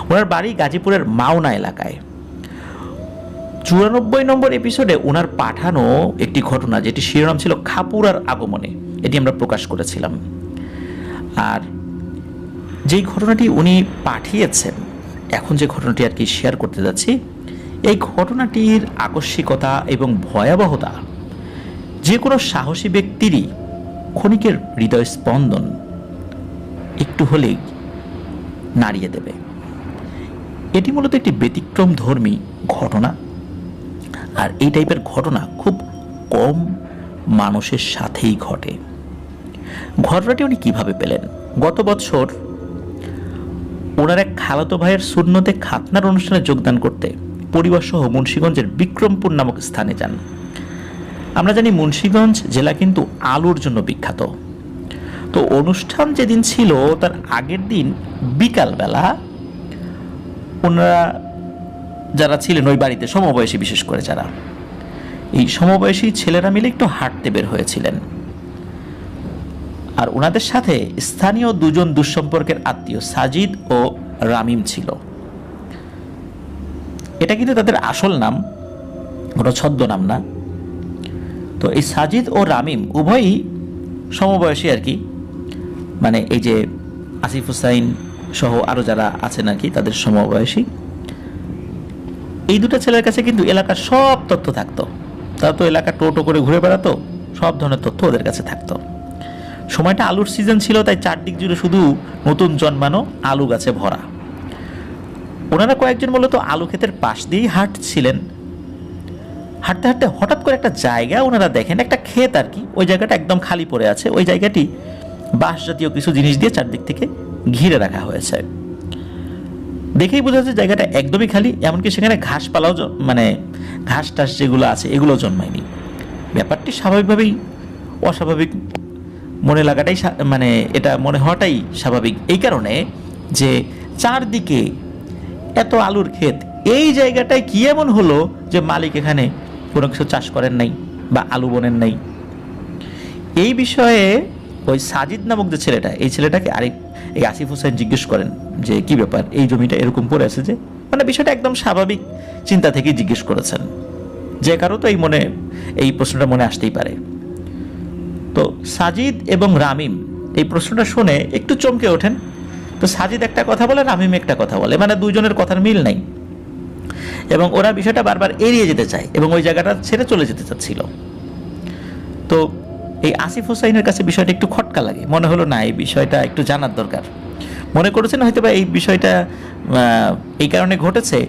ওনার বাড়ি গাজীপুরের মাওনা এলাকায়। 94 নম্বর এপিসোডে ওনার পাঠানো একটি ঘটনা, যেটি শিরোনাম ছিল খাপুরার আগমনে, এটি আমরা প্রকাশ করেছিলাম। আর যেই ঘটনাটি উনি পাঠিয়েছেন, এখন যে ঘটনাটি আর কি শেয়ার করতে যাচ্ছি, এই ঘটনাটির আকস্মিকতা এবং ভয়াবহতা যে কোনো সাহসী ব্যক্তিরই ক্ষণিকের হৃদয় স্পন্দন একটু হলেই নাড়িয়ে দেবে। এটি মূলত একটি ব্যতিক্রম ধর্মী ঘটনা, আর এই টাইপের ঘটনা খুব কম মানুষের সাথেই ঘটে। ঘটনাটি উনি কিভাবে পেলেন? গত বছর ওনার এক খালাতো ভাইয়ের সুন্নতে খাতনার অনুষ্ঠানে যোগদান করতে পরিবার সহ মুন্সিগঞ্জের বিক্রমপুর নামক স্থানে যান। আমরা জানি মুন্সিগঞ্জ জেলা কিন্তু আলুর জন্য বিখ্যাত। তো অনুষ্ঠান যেদিন ছিল তার আগের দিন বিকালবেলা ওনারা যারা ছিলেন ওই বাড়িতে, সমবয়সী বিশেষ করে যারা, এই সমবয়সী ছেলেরা মিলে একটু হাঁটতে বের হয়েছিলেন। আর ওনাদের সাথে স্থানীয় দুজন দুঃসম্পর্কের আত্মীয় সাজিদ ও রামিম ছিল। এটা কিন্তু তাদের আসল নাম, কোনো ছদ্মনাম না। তো এই সাজিদ ও রামিম উভয়ই সমবয়সী আর কি, মানে এই যে আসিফ হুসাইন সহ আরও যারা আছেন আর কি, তাদের সমবয়সী। এই দুটো ছেলের কাছে কিন্তু এলাকার সব তথ্য থাকতো। তারা তো এলাকা টোটো করে ঘুরে বেড়াতো, সব ধরনের তথ্য ওদের কাছে থাকতো। সময়টা আলুর সিজন ছিল, তাই চারদিক জুড়ে শুধু নতুন জন্মানো আলু গাছে ভরা। ওনারা কয়েকজন মূলত আলু ক্ষেতের পাশ দিয়েই হাঁটছিলেন। হাঁটতে হাঁটতে হঠাৎ করে একটা জায়গা ওনারা দেখেন, একটা ক্ষেত আর কি, ওই জায়গাটা একদম খালি পড়ে আছে। ওই জায়গাটি বাঁশ জাতীয় কিছু জিনিস দিয়ে চারদিক থেকে ঘিরে রাখা হয়েছে। দেখেই বোঝা যাচ্ছে জায়গাটা একদমই খালি, এমনকি সেখানে ঘাসপালাও মানে ঘাস টাস যেগুলো আছে এগুলো জন্মায়নি। ব্যাপারটি স্বাভাবিকভাবেই অস্বাভাবিক মনে লাগাটাই, মানে এটা মনে হওয়াটাই স্বাভাবিক, এই কারণে যে চারদিকে এত আলুর ক্ষেত, এই জায়গাটায় কি এমন হলো যে মালিক এখানে কোনো কিছু চাষ করেন নাই বা আলু বোনেন নাই। এই বিষয়ে ওই সাজিদ নামক যে ছেলেটা, এই ছেলেটাকে এই আসিফ হোসেন জিজ্ঞেস করেন যে কি ব্যাপার, এই জমিটা এরকম পড়ে আছে যে, মানে বিষয়টা একদম স্বাভাবিক চিন্তা থেকেই জিজ্ঞেস করেছেন, যে কারো তো এই প্রশ্নটা মনে আসতেই পারে। তো সাজিদ এবং রামিম এই প্রশ্নটা শুনে একটু চমকে ওঠেন। তো সাজিদ একটা কথা বলে, রামিম একটা কথা বলে, মানে দুজনের কথার মিল নাই, এবং ওরা বিষয়টা বারবার এড়িয়ে যেতে চায় এবং ওই জায়গাটা ছেড়ে চলে যেতে চাচ্ছিল। তো এই আসিফ হোসাইনের কাছে বিষয়টা একটু খটকা লাগে, মনে হলো না এই বিষয়টা একটু জানার দরকার। মনে করেছেন হয়তো বা এই বিষয়টা এই কারণে ঘটেছে,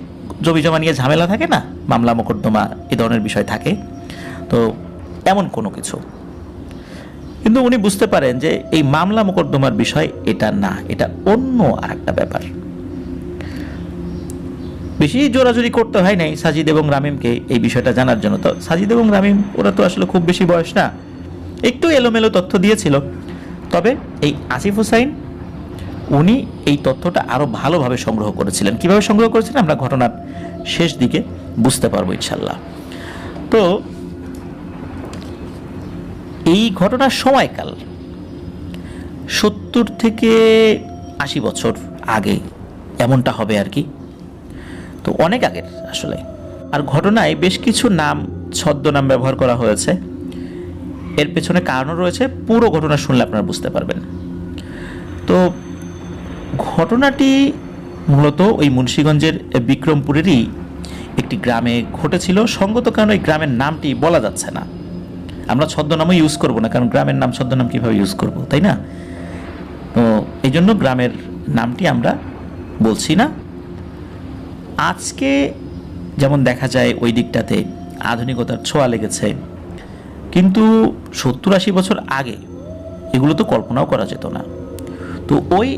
জমি জমা নিয়ে ঝামেলা থাকে না, মামলা মোকদ্দমা এই ধরনের বিষয় থাকে, তো এমন কোনো কিছু। কিন্তু উনি বুঝতে পারেন যে এই মামলা মোকদ্দমার বিষয় এটা না, এটা অন্য আর একটা ব্যাপার। বেশি জোরাজুরি করতে হয় নাই সাজিদ এবং রামিমকে এই বিষয়টা জানার জন্য। তো সাজিদ এবং রামিম ওরা তো আসলে খুব বেশি বয়স না, একটু এলোমেলো তথ্য দিয়েছিল। তবে এই আসিফ হুসাইন উনি এই তথ্যটা আরও ভালোভাবে সংগ্রহ করেছিলেন। কিভাবে সংগ্রহ করেছিলেন আমরা ঘটনার শেষ দিকে বুঝতে পারবো ইনশাল্লাহ। তো এই ঘটনার সময়কাল 70 থেকে 80 বছর আগে এমনটা হবে আর কি, তো অনেক আগের আসলে। আর ঘটনায় বেশ কিছু নাম, ছদ্মনাম ব্যবহার করা হয়েছে। এর পেছনে কারণও রয়েছে, পুরো ঘটনা শুনলে আপনারা বুঝতে পারবেন। তো ঘটনাটি মূলত ওই মুন্সিগঞ্জের বিক্রমপুরেরই একটি গ্রামে ঘটেছিল। সঙ্গত কারণে ওই গ্রামের নামটি বলা যাচ্ছে না, আমরা ছদ্মনামও ইউজ করব না, কারণ গ্রামের নাম ছদ্মনাম কীভাবে ইউজ করব, তাই না? তো এই জন্য গ্রামের নামটি আমরা বলছি না। আজকে যেমন দেখা যায় ওই দিকটাতে আধুনিকতার ছোঁয়া লেগেছে, কিন্তু 70-80 বছর আগে এগুলো তো কল্পনাও করা যেত না। তো ওই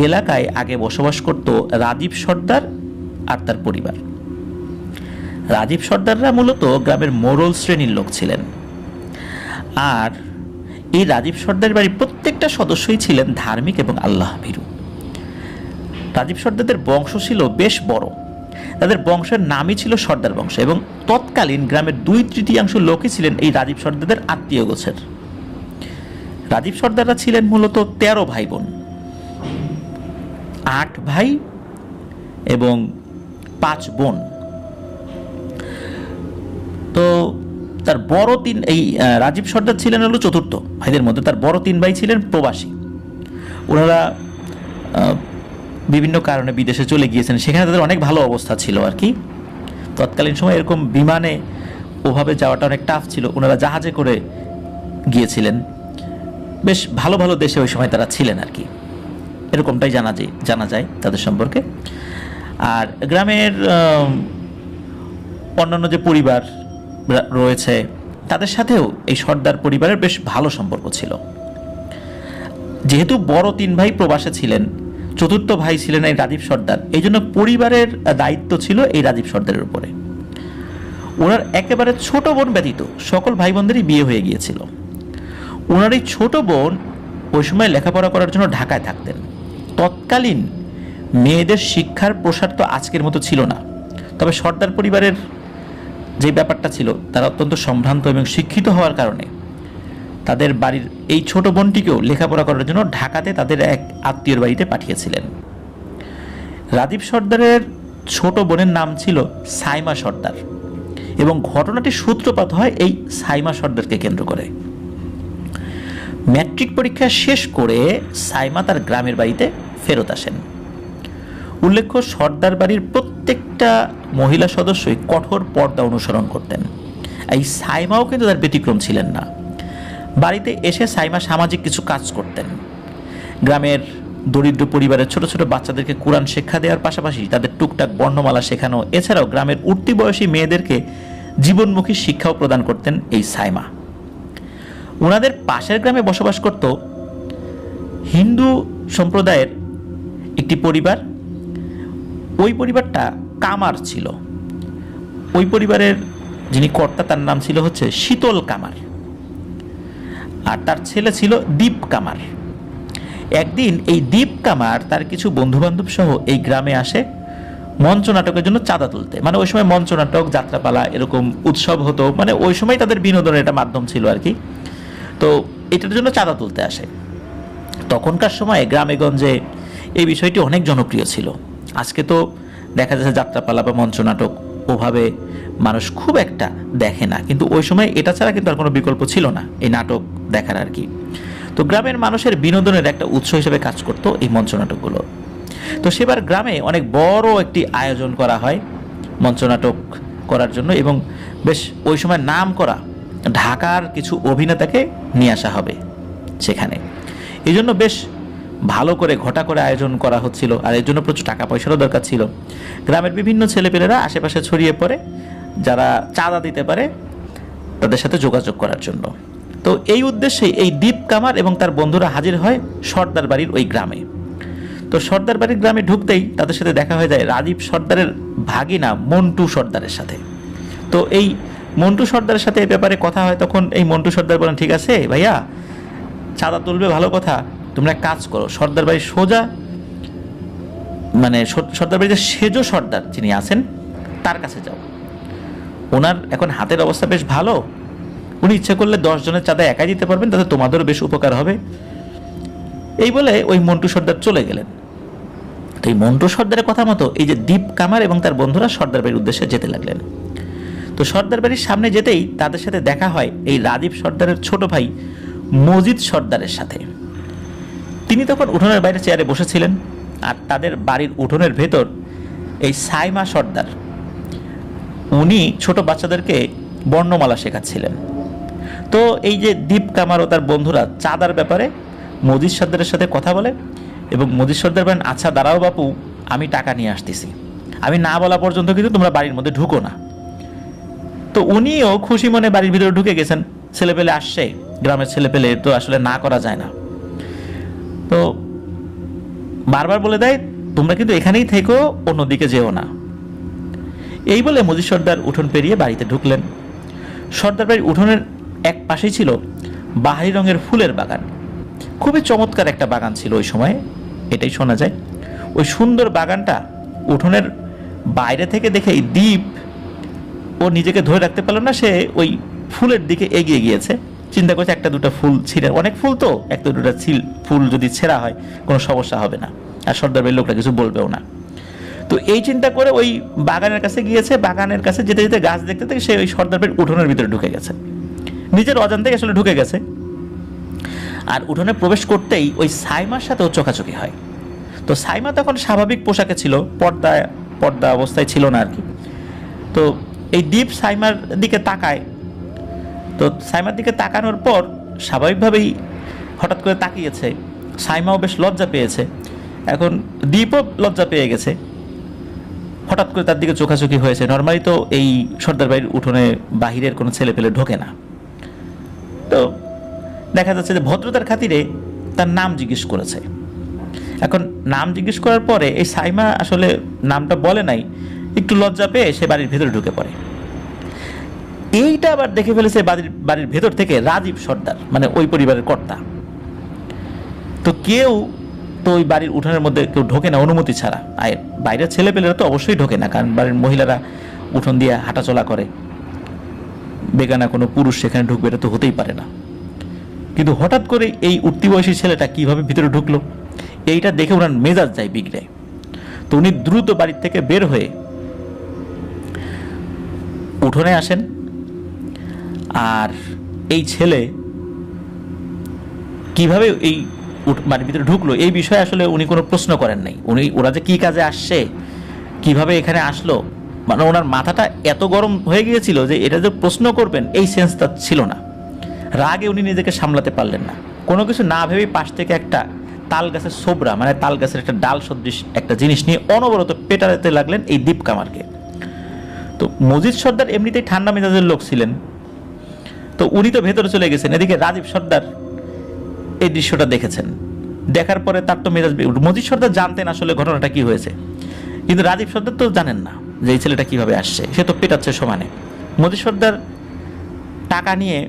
এলাকায় আগে বসবাস করত রাজীব সর্দার আর তার পরিবার। রাজীব সর্দাররা মূলত গ্রামের মোড়ল শ্রেণীর লোক ছিলেন, আর এই রাজীব সর্দার বাড়ির প্রত্যেকটা সদস্যই ছিলেন ধার্মিক এবং আল্লাহ ভীরু। রাজীব সর্দারদের বংশ ছিল বেশ বড়, তাদের বংশের নামই ছিল সর্দার বংশ, এবং তৎকালীন গ্রামের 2/3 লোকই ছিলেন এই রাজীব সর্দারদের আত্মীয় গোছের। রাজীব সর্দাররা ছিলেন মূলত 13 ভাই বোন, 8 ভাই এবং 5 বোন। তো তার বড় রাজীব সর্দার ছিলেন হলো চতুর্থ ভাইদের মধ্যে। তার বড় 3 ভাই ছিলেন প্রবাসী। ওনারা বিভিন্ন কারণে বিদেশে চলে গিয়েছেন, সেখানে তাদের অনেক ভালো অবস্থা ছিল আর কি। তৎকালীন সময় এরকম বিমানে ওভাবে যাওয়াটা অনেক টাফ ছিল, ওনারা জাহাজে করে গিয়েছিলেন। বেশ ভালো ভালো দেশে ওই সময় তারা ছিলেন আর কি, এরকমটাই জানা যায় তাদের সম্পর্কে। আর গ্রামের অন্যান্য যে পরিবার রয়েছে তাদের সাথেও এই সর্দার পরিবারের বেশ ভালো সম্পর্ক ছিল। যেহেতু বড় 3 ভাই প্রবাসে ছিলেন, চতুর্থ ভাই ছিলেন এই রাজীব সর্দার, এই জন্য পরিবারের দায়িত্ব ছিল এই রাজীব সর্দারের উপরে। ওনার একেবারে ছোট বোন ব্যতীত সকল ভাই বোনদেরই বিয়ে হয়ে গিয়েছিল। ওনার এই ছোট বোন ওই সময় লেখাপড়া করার জন্য ঢাকায় থাকতেন। তৎকালীন মেয়েদের শিক্ষার প্রসার তো আজকের মতো ছিল না, তবে সর্দার পরিবারের যে ব্যাপারটা ছিল তারা অত্যন্ত সম্ভ্রান্ত এবং শিক্ষিত হওয়ার কারণে তাদের বাড়ির এই ছোট বোনটিকেও লেখাপড়া করার জন্য ঢাকাতে তাদের এক আত্মীয়র বাড়িতে পাঠিয়েছিলেন। রাজীব সর্দারের ছোট বোনের নাম ছিল সাইমা সর্দার, এবং ঘটনাটি সূত্রপাত হয় এই সাইমা সর্দারকে কেন্দ্র করে। ম্যাট্রিক পরীক্ষা শেষ করে সাইমা তার গ্রামের বাড়িতে ফেরত আসেন। উল্লেখ্য, সর্দার বাড়ির প্রত্যেকটা মহিলা সদস্যই কঠোর পর্দা অনুসরণ করতেন। এই সাইমাও কিন্তু তার ব্যতিক্রম ছিলেন না। বাড়িতে এসে সাইমা সামাজিক কিছু কাজ করতেন। গ্রামের দরিদ্র পরিবারের ছোট ছোট বাচ্চাদেরকে কোরআন শিক্ষা দেওয়ার পাশাপাশি তাদের টুকটাক বর্ণমালা শেখানো, এছাড়াও গ্রামের উঠতি বয়সী মেয়েদেরকে জীবনমুখী শিক্ষাও প্রদান করতেন এই সাইমা। ওনাদের পাশের গ্রামে বসবাস করত হিন্দু সম্প্রদায়ের একটি পরিবার। ওই পরিবারটা কামার ছিল। ওই পরিবারের যিনি কর্তা তার নাম ছিল হচ্ছে শীতল কামার, আর তার ছেলে ছিল দীপ কামার। একদিন এই দীপ কামার তার কিছু বন্ধুবান্ধব সহ এই গ্রামে আসে মঞ্চ নাটকের জন্য চাঁদা তুলতে। মানে ওই সময় মঞ্চ নাটক, যাত্রাপালা এরকম উৎসব হতো, মানে ওই সময় তাদের বিনোদনের একটা মাধ্যম ছিল আর কি। তো এটার জন্য চাঁদা তুলতে আসে। তখনকার সময়ে গ্রামে গঞ্জে এই বিষয়টি অনেক জনপ্রিয় ছিল। আজকে তো দেখা যাচ্ছে যাত্রাপালা বা মঞ্চ নাটক ওভাবে মানুষ খুব একটা দেখে না, কিন্তু ওই সময় এটা ছাড়া কিন্তু আর কোনো বিকল্প ছিল না এই নাটক দেখার আর কি। তো গ্রামের মানুষের বিনোদনের একটা উৎস হিসেবে কাজ করতো এই মঞ্চ নাটকগুলো। তো সেবার গ্রামে অনেক বড় একটি আয়োজন করা হয় মঞ্চ নাটক করার জন্য, এবং বেশ ওই সময় নাম করা ঢাকার কিছু অভিনেতাকে নিয়ে আসা হবে সেখানে। এই জন্য বেশ ভালো করে ঘটা করে আয়োজন করা হচ্ছিল, আর এর জন্য প্রচুর টাকা পয়সারও দরকার ছিল। গ্রামের বিভিন্ন ছেলেপেলেরা আশেপাশে ছড়িয়ে পড়ে, যারা চাঁদা দিতে পারে তাদের সাথে যোগাযোগ করার জন্য। তো এই উদ্দেশ্যে এই দীপ কামার এবং তার বন্ধুরা হাজির হয় সর্দার বাড়ির ওই গ্রামে। তো সর্দার বাড়ির গ্রামে ঢুকতেই তাদের সাথে দেখা হয়ে যায় রাজীব সর্দারের ভাগিনা মন্টু সর্দারের সাথে। তো এই মন্টু সর্দারের সাথে এই ব্যাপারে কথা হয়। তখন এই মন্টু সর্দার বলেন, ঠিক আছে ভাইয়া, চাঁদা তুলবে ভালো কথা, তোমরা কাজ করো, সর্দার বাড়ির সোজা মানে সর্দার বাড়িতে সেজো সর্দার যিনি আছেন তার কাছে যাও। ওনার এখন হাতের অবস্থা বেশ ভালো, উনি ইচ্ছা করলে 10 জনের চাঁদা একাই দিতে পারবেন, তাতে তোমাদেরও বেশ উপকার হবে। এই বলে ওই মন্টু সর্দার চলে গেলেন। তো এই মন্টু সর্দারের কথা মতো এই যে দীপ কামার এবং তার বন্ধুরা সর্দার বাড়ির উদ্দেশ্যে যেতে লাগলেন। তো সর্দার বাড়ির সামনে যেতেই তাদের সাথে দেখা হয় এই রাজীব সর্দারের ছোট ভাই মজিদ সর্দারের সাথে। তিনি তখন উঠোনের বাইরে চেয়ারে বসেছিলেন, আর তাদের বাড়ির উঠোনের ভেতর এই সাইমা সর্দার উনি ছোট বাচ্চাদেরকে বর্ণমালা শেখাচ্ছিলেন। তো এই যে দীপ কামার ও তার বন্ধুরা চাঁদার ব্যাপারে মজিদ সর্দারের সাথে কথা বলে, এবং মজিদ সর্দার বলেন, আচ্ছা দাঁড়াও বাপু, আমি টাকা নিয়ে আসতেছি, আমি না বলা পর্যন্ত কিন্তু তোমরা বাড়ির মধ্যে ঢুকো না। তো উনিও খুশি মনে বাড়ির ভিতরে ঢুকে গেছেন। ছেলেপেলে আসছে, গ্রামের ছেলেপেলে তো আসলে না করা যায় না। তো বারবার বলে দেয়, তোমরা কিন্তু এখানেই থেকো, অন্যদিকে যেও না। এই বলে মজিদ সর্দার উঠোন পেরিয়ে বাড়িতে ঢুকলেন। সর্দার বাড়ির উঠোনের এক পাশেই ছিল বাহারি রঙের ফুলের বাগান। খুবই চমৎকার একটা বাগান ছিল ওই সময়, এটাই শোনা যায়। ওই সুন্দর বাগানটা উঠোনের বাইরে থেকে দেখেই দীপ ও নিজেকে ধরে রাখতে পারল না, সে ওই ফুলের দিকে এগিয়ে গিয়েছে। চিন্তা করছে একটা দুটো ফুল ছিঁড়ে, অনেক ফুল তো, একটা দুটো ফুল যদি ছেঁড়া হয় কোনো সমস্যা হবে না, আর সর্দার বাড়ির লোকটা কিছু বলবেও না। তো এই চিন্তা করে ওই বাগানের কাছে গিয়েছে, বাগানের কাছে যেতে যেতে গাছ দেখতে দেখতে সে ওই সর্দার বাড়ির উঠোনের ভিতরে ঢুকে গেছে, নিজের অজান্তে আসলে ঢুকে গেছে। আর উঠোনে প্রবেশ করতেই ওই সাইমার সাথে ও চোখাচোখি হয়। তো সাইমা তখন স্বাভাবিক পোশাকে ছিল, পর্দা অবস্থায় ছিল না আর কি। তো এই দীপ সাইমার দিকে তাকায়। তো সাইমার দিকে তাকানোর পর স্বাভাবিকভাবেই হঠাৎ করে তাকিয়েছে, সাইমাও বেশ লজ্জা পেয়েছে, এখন দীপও লজ্জা পেয়ে গেছে, হঠাৎ করে তার দিকে চোখাচোখি হয়েছে। নর্মালি তো এই সর্দার বাড়ির উঠোনে বাহিরের কোনো ছেলে পেলে ঢোকে না। তো দেখা যাচ্ছে যে ভদ্রতার খাতিরে তার নাম জিজ্ঞেস করেছে। এখন নাম জিজ্ঞেস করার পরে এই সাইমা আসলে নামটা বলে নাই, একটু লজ্জা পেয়ে সে বাড়ির ভেতরে ঢুকে পড়ে। এইটা আবার দেখে ফেলেছে বাড়ির ভেতর থেকে রাজীব সর্দার, মানে ওই পরিবারের কর্তা। তো কেউ তো ওই বাড়ির উঠানের মধ্যে কেউ ঢোকে না অনুমতি ছাড়া, আর বাইরের ছেলেপেলেরা তো অবশ্যই ঢোকে না, কারণ বাড়ির মহিলারা উঠোন দিয়ে হাঁটাচলা করে, বেগানা কোনো পুরুষ সেখানে ঢুকবে এটা তো হতেই পারে না। কিন্তু হঠাৎ করে এই উঠতি বয়সী ছেলেটা কিভাবে ভিতরে ঢুকলো, এইটা দেখে ওনার মেজাজ যায় বিগড়ে। তো উনি দ্রুত বাড়ির থেকে বের হয়ে উঠোনে আসেন। আর এই ছেলে কিভাবে এই বাড়ির ভিতরে ঢুকলো এই বিষয়ে আসলে উনি কোনো প্রশ্ন করেন নাই। ওরা যে কি কাজে আসছে, কিভাবে এখানে আসলো, মানে ওনার মাথাটা এত গরম হয়ে গিয়েছিল যে এটা যে প্রশ্ন করবেন এই সেন্সটা ছিল না। রাগে উনি নিজেকে সামলাতে পারলেন না, কোনো কিছু না ভেবেই পাশ থেকে একটা তাল গাছের সোবরা, মানে তাল গাছের একটা ডাল সদৃশ একটা জিনিস নিয়ে অনবরত পেটাতে লাগলেন এই দীপ কামারকে। তো মজিদ সর্দার এমনিতেই ঠান্ডা মেজাজের লোক ছিলেন, তো উনি তো ভেতরে চলে গেছেন। এদিকে রাজীব সর্দার এই দৃশ্যটা দেখেছেন, দেখার পরে তার তো মেজাজ, মজিদ সর্দার জানতেন আসলে ঘটনাটা কি হয়েছে, কিন্তু রাজীব সর্দার তো জানেন না যে এই ছেলেটা কিভাবে আসছে, সে তো পেটাচ্ছে সমানে। মজিদ সর্দার টাকা নিয়ে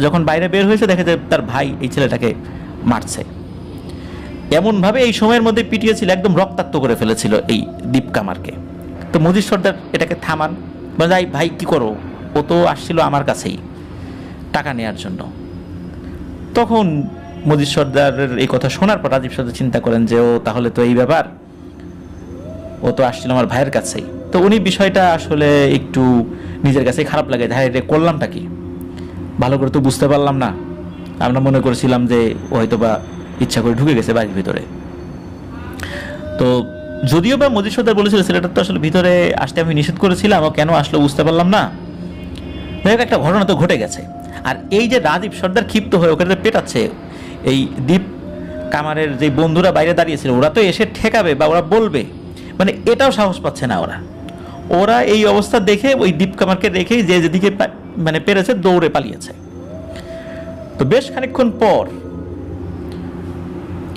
যখন বাইরে বের হয়েছে দেখে যে তার ভাই এই ছেলেটাকে মারছে, এমনভাবে এই সময়ের মধ্যে পিটিয়েছিল, একদম রক্তাক্ত করে ফেলেছিল এই দীপ কামারকে। তো মজিদ সর্দার এটাকে থামান, বলে ভাই কি করো, ও তো আসছিল আমার কাছেই টাকা নেওয়ার জন্য। তখন মজিদ সর্দারের এই কথা শোনার পর রাজীব সর্দার চিন্তা করেন যে ও তাহলে তো এই ব্যাপার, ও তো আসছিল আমার ভাইয়ের কাছেই। তো উনি বিষয়টা আসলে একটু নিজের কাছে খারাপ লাগে, হ্যাঁ রে করলামটা কি, ভালো করে তো বুঝতে পারলাম না, আমরা মনে করেছিলাম যে ও হয়তো বা ইচ্ছা করে ঢুকে গেছে বাড়ির ভিতরে। তো যদিও বা মজিদ সর্দার বলেছিল ছেলেটা তো আসলে ভিতরে আসতে আমি নিষেধ করেছিলাম, ও কেন আসলো বুঝতে পারলাম না, একটা ঘটনা তো ঘটে গেছে। আর এই যে রাজীব সর্দার ক্ষিপ্ত হয়ে ওখানে পেটাচ্ছে, এই দীপ কামারের যে বন্ধুরা বাইরে দাঁড়িয়েছিল ওরা তো এসে ঠেকাবে বা ওরা বলবে, মানে এটাও সাহস পাচ্ছে না ওরা এই অবস্থা দেখে ওই দীপ কামারকে রেখেই যে যেদিকে মানে পেরেছে দৌড়ে পালিয়েছে। তো বেশ খানিকক্ষণ পর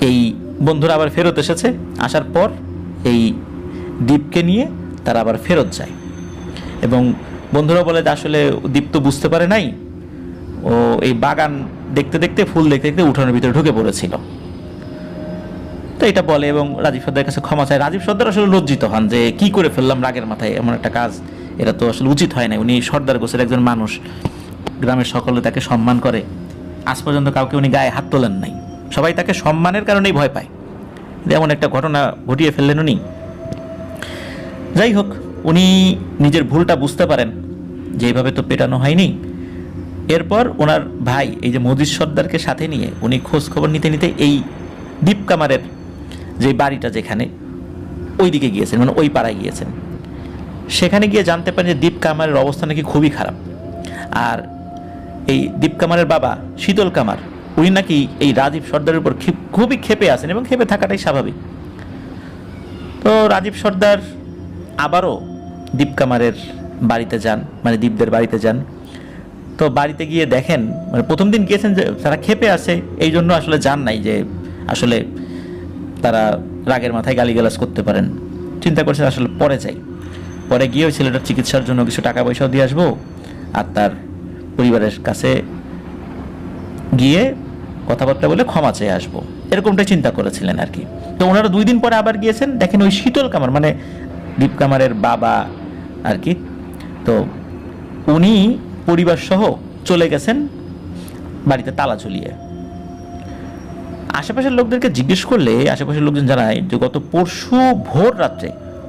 এই বন্ধুরা আবার ফেরত এসেছে, আসার পর এই দীপকে নিয়ে তারা আবার ফেরত যায়, এবং বন্ধুরা বলে যে আসলে দীপ তো বুঝতে পারে নাই, ও এই বাগান দেখতে দেখতে ফুল দেখতে দেখতে উঠোনের ভিতরে ঢুকে পড়েছিল। তো এটা বলে এবং রাজীব সর্দারের কাছে ক্ষমা চায়। রাজীব সর্দার আসলে লজ্জিত হন যে কি করে ফেললাম রাগের মাথায় এমন একটা কাজ, এটা তো আসলে উচিত হয় না। উনি সর্দার গোছের একজন মানুষ, গ্রামের সকলে তাকে সম্মান করে, আজ পর্যন্ত কাউকে উনি গায়ে হাত তোলেন নাই, সবাই তাকে সম্মানের কারণেই ভয় পায়, এমন একটা ঘটনা ঘটিয়ে ফেললেন উনি। যাই হোক, উনি নিজের ভুলটা বুঝতে পারেন যে এইভাবে তো পেটানো হয়নি। এরপর ওনার ভাই এই যে মজিদ সর্দারকে সাথে নিয়ে উনি খোঁজ খবর নিতে নিতে এই দীপ কামারের যে বাড়িটা যেখানে ওই দিকে গিয়েছেন, মানে ওই পাড়ায় গিয়েছেন। সেখানে গিয়ে জানতে পারেন যে দীপ কামারের অবস্থা নাকি খুবই খারাপ, আর এই দীপ কামারের বাবা শীতল কামার উনি নাকি এই রাজীব সর্দারের উপর খুবই ক্ষেপে আছেন, এবং ক্ষেপে থাকাটাই স্বাভাবিক। তো রাজীব সর্দার আবারও দীপ কামারের বাড়িতে যান, মানে দীপদের বাড়িতে যান। তো বাড়িতে গিয়ে দেখেন, মানে প্রথম দিন গিয়েছেন যে তারা ক্ষেপে আছে, এই জন্য আসলে যান নাই যে আসলে তারা রাগের মাথায় গালিগালাজ করতে পারেন, চিন্তা করছেন আসলে পরে যাই, পরে গিয়ে ওই ছেলেটার চিকিৎসার জন্য কিছু টাকা পয়সাও দিয়ে আসবো, আর তার পরিবারের কাছে গিয়ে কথাবার্তা বলে ক্ষমা চেয়ে আসবো, এরকমটাই চিন্তা করেছিলেন আর কি। তো ওনারা 2 দিন পরে আবার গিয়েছেন, দেখেন ওই শীতল কামার মানে দীপ কামারের বাবা আর কি, তো উনি পরিবার সহ চলে গেছেন বাড়িতে তালা ঝুলিয়ে। আশেপাশের লোকদেরকে জিজ্ঞেস করলে আশেপাশের লোকজন জানায় যে গত পরশু ভোর রাত্রে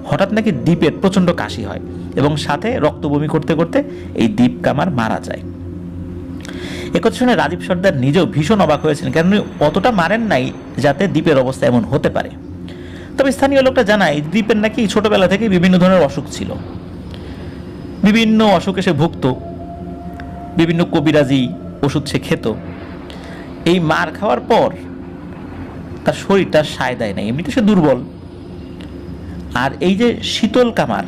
হঠাৎ নাকি দীপের প্রচণ্ড কাশি হয় এবং সাথে রক্ত বমি করতে করতে এই দীপ কামার মারা যায়। একথা শুনে রাজীব সর্দার নিজেও ভীষণ অবাক হয়েছেন, কারণ উনি অতটা মারেন নাই যাতে দীপের অবস্থা এমন হতে পারে। তবে স্থানীয় লোকটা জানায় দীপের নাকি ছোটবেলা থেকে বিভিন্ন ধরনের অসুখ ছিল, বিভিন্ন অসুখে সে ভুগত, বিভিন্ন কবিরাজি ওষুধ সে খেত। এই মার খাওয়ার পর তার শরীরটা সায় দেয় নাই, এমনিতে সে দুর্বল। আর এই যে শীতল কামার,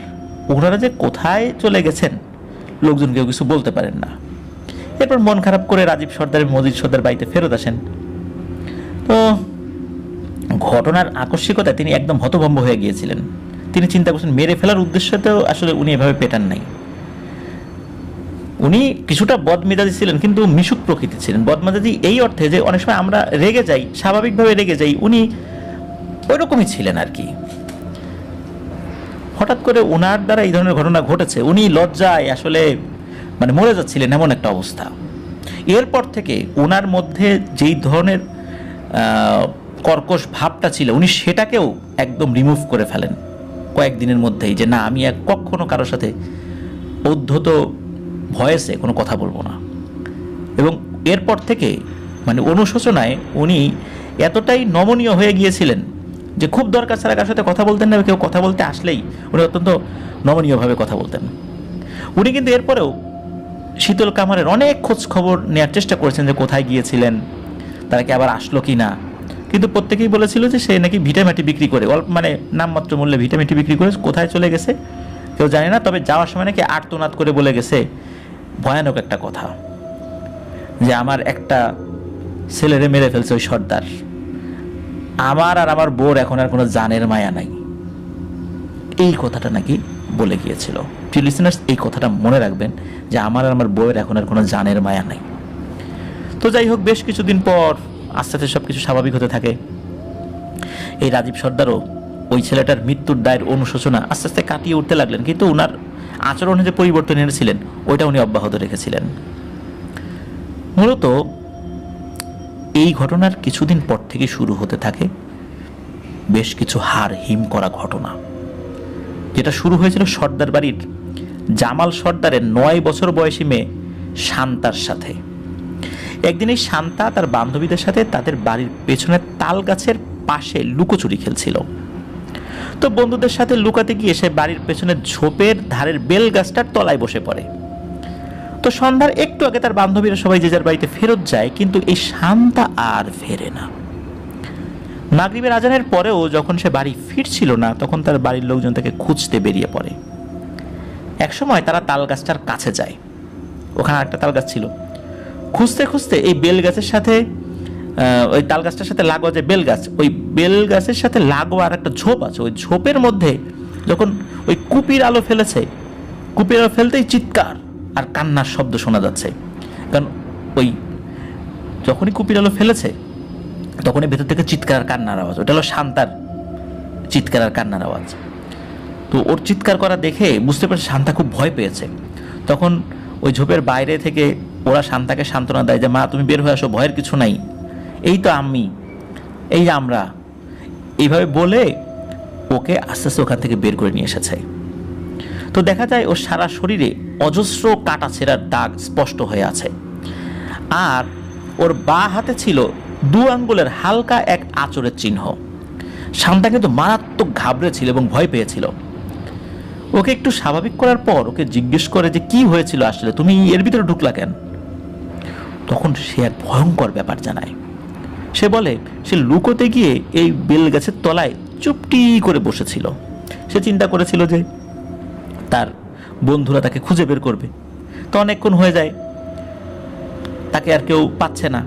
ওনারা যে কোথায় চলে গেছেন লোকজন কেউ কিছু বলতে পারেন না। এরপর মন খারাপ করে রাজীব সর্দার মজিদ সর্দার বাড়িতে ফেরত আসেন। তো ঘটনার আকস্মিকতায় তিনি একদম হতভম্ব হয়ে গিয়েছিলেন। তিনি চিন্তা করছেন মেরে ফেলার উদ্দেশ্যতেও আসলে উনি এভাবে পেটান নাই। উনি কিছুটা বদমেজাজি ছিলেন, কিন্তু মিশুক প্রকৃতি ছিলেন। বদমেজাজি এই অর্থে যে অনেক সময় আমরা রেগে যাই, স্বাভাবিকভাবে রেগে যাই, উনি ওই রকমই ছিলেন আর কি। হঠাৎ করে ওনার দ্বারা এই ধরনের ঘটনা ঘটেছে, উনি লজ্জায় আসলে মানে মরে যাচ্ছিলেন এমন একটা অবস্থা। এরপর থেকে ওনার মধ্যে যেই ধরনের কর্কশ ভাবটা ছিল, উনি সেটাকেও একদম রিমুভ করে ফেলেন কয়েকদিনের মধ্যেই, যে না আমি কখনো কারোর সাথে উদ্ধত ভয়েসে কোনো কথা বলবো না। এবং এরপর থেকে মানে অনুশোচনায় উনি এতটাই নমনীয় হয়ে গিয়েছিলেন যে খুব দরকার ছাড়া কারোর সাথে কথা বলতেন না। কেউ কথা বলতে আসলেই উনি অত্যন্ত নমনীয়ভাবে কথা বলতেন। উনি কিন্তু এরপরেও শীতল কামারের অনেক খোঁজ খবর নেওয়ার চেষ্টা করেছেন যে কোথায় গিয়েছিলেন, তারা কি আবার আসলো কি না। কিন্তু প্রত্যেকেই বলেছিল যে সে নাকি ভিটামাটি বিক্রি করে, অল্প মানে নামমাত্র মূল্যে ভিটামাটি বিক্রি করে কোথায় চলে গেছে কেউ জানে না। তবে যাওয়ার সময় নাকি আর্তনাদ করে বলে গেছে ভয়ানক একটা কথা, যে আমার একটা ছেলেরে মেরে ফেলছে ওই সর্দার, আমার আর আমার বোর এখন আর কোনো জানের মায়া নাই। এই কথাটা নাকি বলে গিয়েছিল। প্রিয় লিসেনার্স, এই কথাটা মনে রাখবেন যে আমার আর আমার বউয়ের এখন আর কোনো জানের মায়া নাই। তো যাই হোক, বেশ কিছুদিন পর আস্তে আস্তে সব কিছু স্বাভাবিক হতে থাকে। এই রাজীব সর্দারও ওই ছেলেটার মৃত্যুর দায়ের অনুশোচনা আস্তে আস্তে কাটিয়ে উঠতে লাগলেন, কিন্তু ওনার আচরণে যে পরিবর্তন এনেছিলেন ওইটা উনি অব্যাহত রেখেছিলেন। মূলত এই ঘটনার কিছুদিন পর থেকে শুরু হতে থাকে বেশ কিছু হাড় হিম করা ঘটনা, যেটা শুরু হয়েছিল সর্দার বাড়ির জামাল সর্দারের 9 বছর বয়সী মেয়ে শান্তার সাথে। একদিন এই শান্তা তার বান্ধবীদের সাথে তাদের বাড়ির পেছনে তাল গাছের পাশে লুকোচুরি খেলছিল। তো বন্ধুদের সাথে লুকাতে গিয়ে সে বাড়ির পেছনে ঝোপের ধারের বেল গাছটার তলায় বসে পড়ে। তো সন্ধ্যার একটু আগে তার বান্ধবীরা সবাই যে যার বাড়িতে ফেরত যায়, কিন্তু এই শান্তা আর ফেরে না। মাগরিবের আজানের পরেও যখন সে বাড়ি ফিরছিল না, তখন তার বাড়ির লোকজন তাকে খুঁজতে বেরিয়ে পড়ে। একসময় তারা তাল গাছটার কাছে যায়, ওখানে একটা তাল গাছ ছিল। খুঁজতে খুঁজতে এই বেল গাছের সাথে ওই তাল গাছটার সাথে লাগোয়া যে বেল গাছ, ওই বেল গাছের সাথে লাগোয়া আর একটা ঝোপ আছে, ওই ঝোপের মধ্যে যখন ওই কুপির আলো ফেলেছে, কুপির আলো ফেলতেই চিৎকার আর কান্নার শব্দ শোনা যাচ্ছে। কারণ ওই যখনই কুপির আলো ফেলেছে তখনই ভেতর থেকে চিৎকার আর কান্নার আওয়াজ, ওটা হলো শান্তার চিৎকার আর কান্নার আওয়াজ। তো ওর চিৎকার করা দেখে বুঝতে পারছে শান্তা খুব ভয় পেয়েছে। তখন ওই ঝোপের বাইরে থেকে ওরা শান্তাকে সান্ত্বনা দেয় যে মা তুমি বের হয়ে আসো, ভয়ের কিছু নাই, এই তো আমি, এই আমরা, এইভাবে বলে ওকে আস্তে আস্তে ওখান থেকে বের করে নিয়ে এসেছে। তো দেখা যায় ওর সারা শরীরে অজস্র কাটা ছেঁড়ার দাগ স্পষ্ট হয়ে আছে, আর ওর বাঁ হাতে ছিল 2 আঙ্গুলের হালকা এক আঁচড়ের চিহ্ন। শান্তা কিন্তু মারাত্মক ঘাবড়েছিল এবং ভয় পেয়েছিল। ওকে একটু স্বাভাবিক করার পর ওকে জিজ্ঞেস করে যে কি হয়েছিল আসলে, তুমি এর ভিতরে ঢুকলা কেন? তখন সে এক ভয়ঙ্কর ব্যাপার জানায়। সে বলে সে লুকোতে গিয়ে এই বেল গাছের তলায় চুপটি করে বসেছিল। সে চিন্তা করেছিল যে তার বন্ধুরা তাকে খুঁজে বের করবে। তো অনেকক্ষণ হয়ে যায়, তাকে আর কেউ পাচ্ছে না।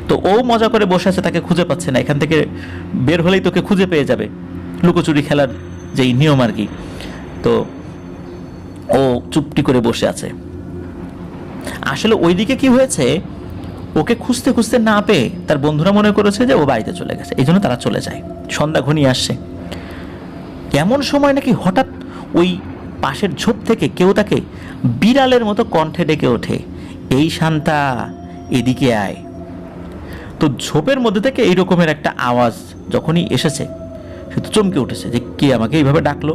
তো ও মজা করে বসে আছে, তাকে খুঁজে পাচ্ছে না, এখান থেকে বের হলেই তোকে খুঁজে পেয়ে যাবে, লুকোচুরি খেলার যেই নিয়ম আর কি। তো ও চুপটি করে বসে আছে। আসলে ওইদিকে কি হয়েছে, ওকে খুঁজতে খুঁজতে না পেয়ে তার বন্ধুরা মনে করেছে যে ও বাড়িতে চলে গেছে, এই জন্য তারা চলে যায়। সন্ধ্যা ঘনিয়ে আসছে, এমন সময় নাকি হঠাৎ ওই পাশের ঝোপ থেকে কেউ তাকে বিড়ালের মতো কণ্ঠে ডেকে ওঠে, এই শান্তা এদিকে আয়। তো ঝোপের মধ্যে থেকে এই রকমের একটা আওয়াজ যখনই এসেছে, সে তো চমকে উঠেছে যে কে আমাকে এইভাবে ডাকলো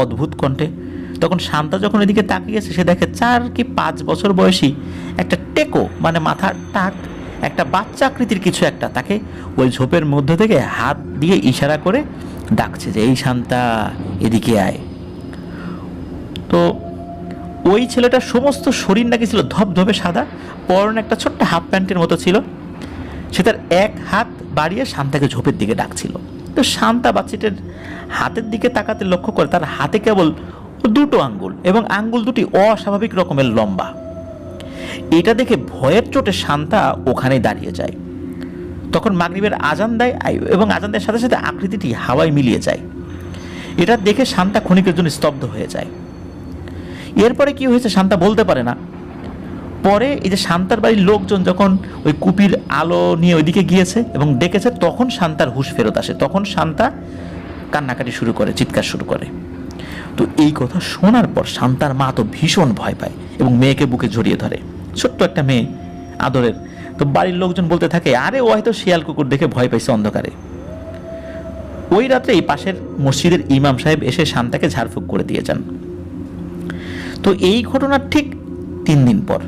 অদ্ভুত কণ্ঠে। তখন শান্তা যখন এদিকে তাকিয়েছে, সে দেখে 4 কি 5 বছর বয়সী একটা টেকো, মানে মাথার টাক, একটা বাচ্চা আকৃতির কিছু একটা তাকে ওই ঝোপের মধ্য থেকে হাত দিয়ে ইশারা করে ডাকছে যে এই শান্তা, এদিকে আয়। তো ওই ছেলেটার সমস্ত শরীর নাকি ছিল ধবধবে সাদা, পরনে একটা ছোট্ট হাফ প্যান্টের মতো ছিল। সে তার এক হাত বাড়িয়ে শান্তাকে ঝোপের দিকে ডাকছিল। তো শান্তা বাচ্চাটার হাতের দিকে তাকাতে লক্ষ্য করে তার হাতে কেবল 2টো আঙ্গুল, এবং আঙ্গুল দুটি অস্বাভাবিক রকমের লম্বা। এটা দেখে ভয়ের চোটে শান্তা ওখানেই দাঁড়িয়ে যায়। তখন মাগরিবের আজান দেয়, এবং আজান দেওয়ার সাথে সাথে আকৃতিটি হাওয়ায় মিলিয়ে যায়। এটা দেখে শান্তা ক্ষণিকের জন্য স্তব্ধ হয়ে যায়। এরপরে কি হয়েছে শান্তা বলতে পারে না। পরে এই যে শান্তার বাড়ির লোকজন যখন ওই কুপির আলো নিয়ে ওইদিকে গিয়েছে এবং ডেকেছে, তখন শান্তার হুঁশ ফেরত আসে। তখন শান্তা কান্নাকাটি শুরু করে, চিৎকার শুরু করে। তো এই কথা শোনার পর শান্তার মা তো ভীষণ ভয় পায় এবং মেয়েকে বুকে জড়িয়ে ধরে, ছোট্ট একটা মেয়ে আদরের। তো বাড়ির লোকজন বলতে থাকে, আরে ও হয়তো শিয়াল কুকুর দেখে ভয় পাইছে অন্ধকারে। ওই রাত্রে এই পাশের মসজিদের ইমাম সাহেব এসে শান্তাকে ঝাড়ফুঁক করে দিয়ে যান। তো এই ঘটনার ঠিক 3 দিন পর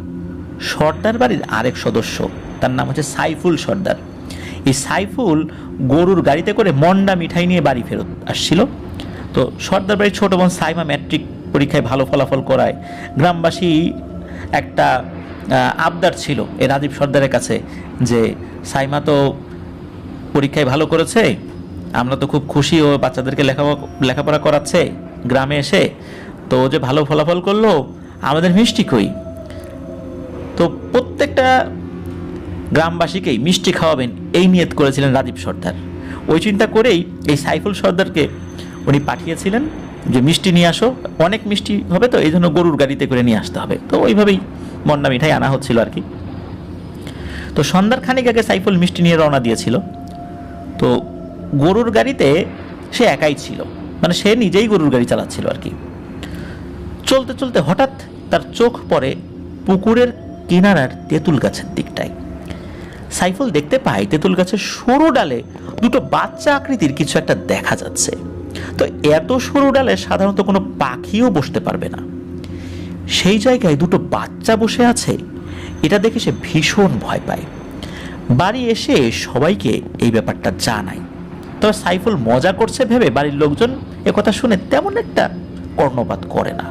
সর্দার বাড়ির আরেক সদস্য, তার নাম হচ্ছে সাইফুল সর্দার। এই সাইফুল গরুর গাড়িতে করে মন্ডা মিঠাই নিয়ে বাড়ি ফেরত আসছিল। তো সর্দার বাড়ির ছোট বোন সাইমা ম্যাট্রিক পরীক্ষায় ভালো ফলাফল করায় গ্রামবাসী একটা আবদার ছিল এই রাজীব সর্দারের কাছে যে সাইমা তো পরীক্ষায় ভালো করেছে, আমরা তো খুব খুশি, ও বাচ্চাদেরকে লেখাপড়া করাচ্ছে গ্রামে এসে, তো ও যে ভালো ফলাফল করলো, আমাদের মিষ্টি কই। তো প্রত্যেকটা গ্রামবাসীকেই মিষ্টি খাওয়াবেন এই নিয়ত করেছিলেন রাজীব সর্দার। ওই চিন্তা করেই এই সাইফুল সর্দারকে উনি পাঠিয়েছিলেন যে মিষ্টি নিয়ে আসো, অনেক মিষ্টি হবে তো এই জন্য গরুর গাড়িতে করে নিয়ে আসতে হবে। তো ওইভাবেই মন্ডা মিঠাই আনা হচ্ছিল আর কি। তো সন্ধ্যার খানিক আগে সাইফুল মিষ্টি নিয়ে রওনা দিয়েছিল। তো গরুর গাড়িতে সে একাই ছিল, মানে সে নিজেই গরুর গাড়ি চালাচ্ছিল আর কি। চলতে চলতে হঠাৎ তার চোখ পড়ে পুকুরের কিনারার তেঁতুল গাছের দিকটায়। সাইফুল দেখতে পায় তেঁতুল গাছের সরু ডালে 2টো বাচ্চা আকৃতির কিছু একটা দেখা যাচ্ছে। তো এত সরু ডালে সাধারণত কোনো পাখিও বসতে পারবে না, সেই জায়গায় 2টো বাচ্চা বসে আছে। এটা দেখে সে ভীষণ ভয় পায়। বাড়ি এসে সবাইকে এই ব্যাপারটা জানায়। তবে সাইফুল মজা করছে ভেবে বাড়ির লোকজন একথা শুনে তেমন একটা কর্ণপাত করে না।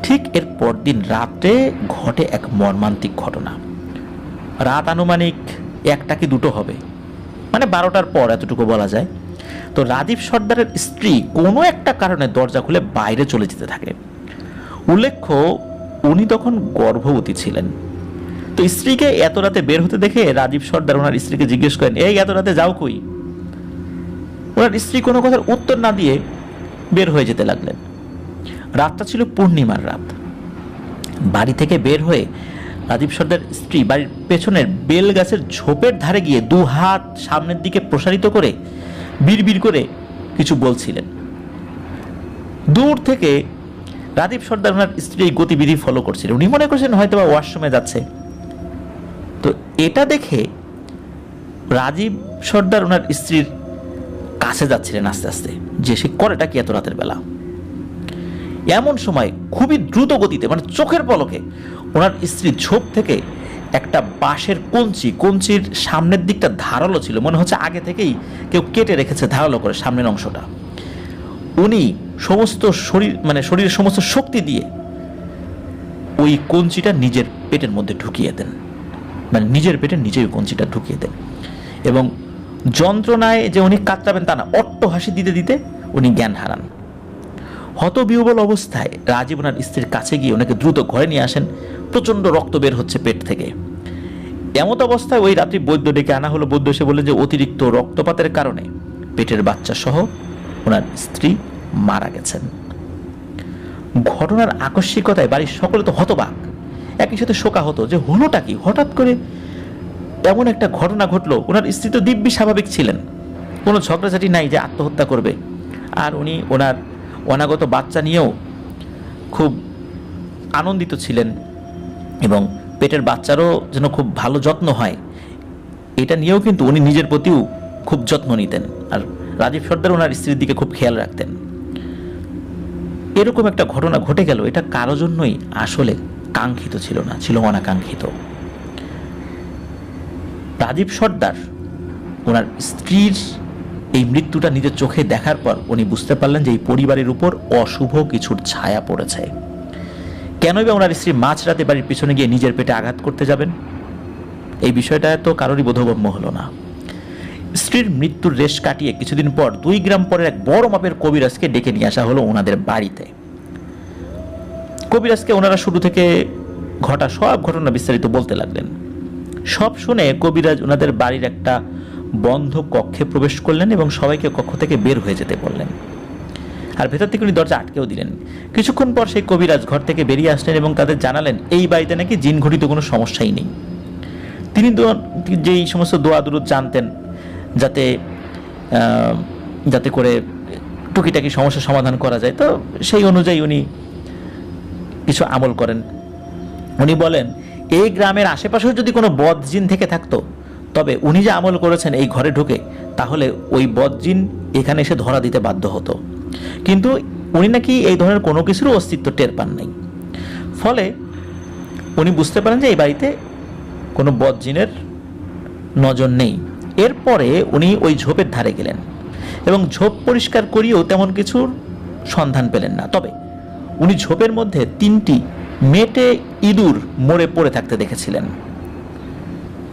ঠিক এর পরদিন রাতে ঘটে এক মর্মান্তিক ঘটনা। রাত আনুমানিক 1টা কি 2টো হবে, মানে 12টার পর এতটুকু বলা যায়। তো রাজীব সর্দারের স্ত্রী কোনো একটা কারণে দরজা খুলে বাইরে চলে যেতে থাকে। উল্লেখ্য উনি তখন গর্ভবতী ছিলেন। তো স্ত্রীকে এত রাতে বের হতে দেখে রাজীব সর্দার ওনার স্ত্রীকে জিজ্ঞেস করেন, এই এত রাতে যাও কই? ওনার স্ত্রী কোনো কথার উত্তর না দিয়ে বের হয়ে যেতে লাগলেন। রাতটা ছিল পূর্ণিমার রাত। বাড়ি থেকে বের হয়ে রাজীব সর্দার স্ত্রী বাড়ির পেছনের বেল গাছের ঝোপের ধারে গিয়ে 2 হাত সামনের দিকে প্রসারিত করে বিড়বিড় করে কিছু বলছিলেন। দূর থেকে রাজীব সর্দার ওনার স্ত্রী এই গতিবিধি ফলো করছিলেন। উনি মনে করছেন হয়তো বা ওয়াশরুমে যাচ্ছে। তো এটা দেখে রাজীব সর্দার ওনার স্ত্রীর কাছে যাচ্ছিলেন আস্তে আস্তে, যে সে করেটা কি এত রাতের বেলা। এমন সময় খুবই দ্রুত গতিতে, মানে চোখের পলকে, ওনার স্ত্রী ঝোপ থেকে একটা বাঁশের কঞ্চির সামনের দিকটা ধারালো ছিল, মনে হচ্ছে আগে থেকেই কেউ কেটে রেখেছে ধারালো করে সামনের অংশটা। উনি সমস্ত শরীরের সমস্ত শক্তি দিয়ে ওই কঞ্চিটা নিজের পেটের মধ্যে ঢুকিয়ে দেন, মানে নিজের পেটে নিজেই কঞ্চিটা ঢুকিয়ে দেন। এবং যন্ত্রণায় যে উনি কাতরাবেন তা না, অট্ট হাসি দিতে দিতে উনি জ্ঞান হারান। হতবিহ্বল অবস্থায় রাজীব ওনার স্ত্রীর কাছে গিয়ে ওনাকে দ্রুত ঘরে নিয়ে আসেন। প্রচণ্ড রক্ত বের হচ্ছে পেট থেকে। এমত অবস্থায় ওই রাত্রি বৈদ্য ডেকে আনা হলো। বৈদ্য এসে বললেন যে অতিরিক্ত রক্তপাতের কারণে পেটের বাচ্চা সহ ওনার স্ত্রী মারা গেছেন। ঘটনার আকস্মিকতায় বাড়ির সকলে তো হতবাক, একই সাথে শোকাহত যে হলোটা কি, হঠাৎ করে এমন একটা ঘটনা ঘটলো। ওনার স্ত্রী তো দিব্যি স্বাভাবিক ছিলেন, কোনো ঝগড়াঝাটি নাই যে আত্মহত্যা করবে। আর উনি ওনার অনাগত বাচ্চা নিয়েও খুব আনন্দিত ছিলেন এবং পেটের বাচ্চারও যেন খুব ভালো যত্ন হয় এটা নিয়েও কিন্তু উনি নিজের প্রতিও খুব যত্ন নিতেন। আর রাজীব সর্দার ওনার স্ত্রীর দিকে খুব খেয়াল রাখতেন। এরকম একটা ঘটনা ঘটে গেল, এটা কারো জন্যই আসলে কাঙ্ক্ষিত ছিল না, ছিল অনাকাঙ্ক্ষিত। রাজীব সর্দার ওনার স্ত্রীর এই মৃত্যুটা নিজের চোখে দেখার পর উনি বুঝতে পারলেন যে এই পরিবারের উপর অশুভ কিছুর ছায়া পড়েছে। কেনই বা ওনার স্ত্রী মাঝরাতে বাড়ির পিছনে গিয়ে নিজের পেটে আঘাত করতে যাবেন, এই বিষয়টা তো কারোরই বোধগম্য হলো না। স্ত্রীর মৃত্যুর রেশ কাটিয়ে কিছুদিন পর 2 গ্রাম পরের এক বড় মাপের কবিরাজকে ডেকে নিয়ে আসা হলো ওনাদের বাড়িতে। কবিরাজকে ওনারা শুরু থেকে ঘটা সব ঘটনা বিস্তারিত বলতে লাগলেন। সব শুনে কবিরাজ ওনাদের বাড়ির একটা বন্ধ কক্ষে প্রবেশ করলেন এবং সবাইকে কক্ষ থেকে বের হয়ে যেতে বললেন, আর ভেতর থেকে উনি দরজা আটকেও দিলেন। কিছুক্ষণ পর সেই কবিরাজ ঘর থেকে বেরিয়ে আসলেন এবং তাদের জানালেন এই বাড়িতে নাকি জিন ঘটিত কোনো সমস্যাই নেই। তিনি যেই সমস্ত দোয়া দুরুদ জানতেন যাতে যাতে করে টুকিটাকি সমস্যার সমাধান করা যায়, তো সেই অনুযায়ী উনি কিছু আমল করেন। উনি বলেন এই গ্রামের আশেপাশেও যদি কোনো বদ জিন থেকে থাকতো, তবে উনি যে আমল করেছেন এই ঘরে ঢুকে, তাহলে ওই বদ জিন এখানে এসে ধরা দিতে বাধ্য হতো। কিন্তু উনি নাকি এই ধরনের কোনো কিছুর অস্তিত্ব টের পান নাই। ফলে উনি বুঝতে পারেন যে এই বাড়িতে কোনো বদ জিনের নজর নেই। এরপরে উনি ওই ঝোপের ধারে গেলেন এবং ঝোপ পরিষ্কার করিয়েও তেমন কিছুর সন্ধান পেলেন না। তবে উনি ঝোপের মধ্যে 3টি মেটে ইঁদুর মরে পড়ে থাকতে দেখেছিলেন।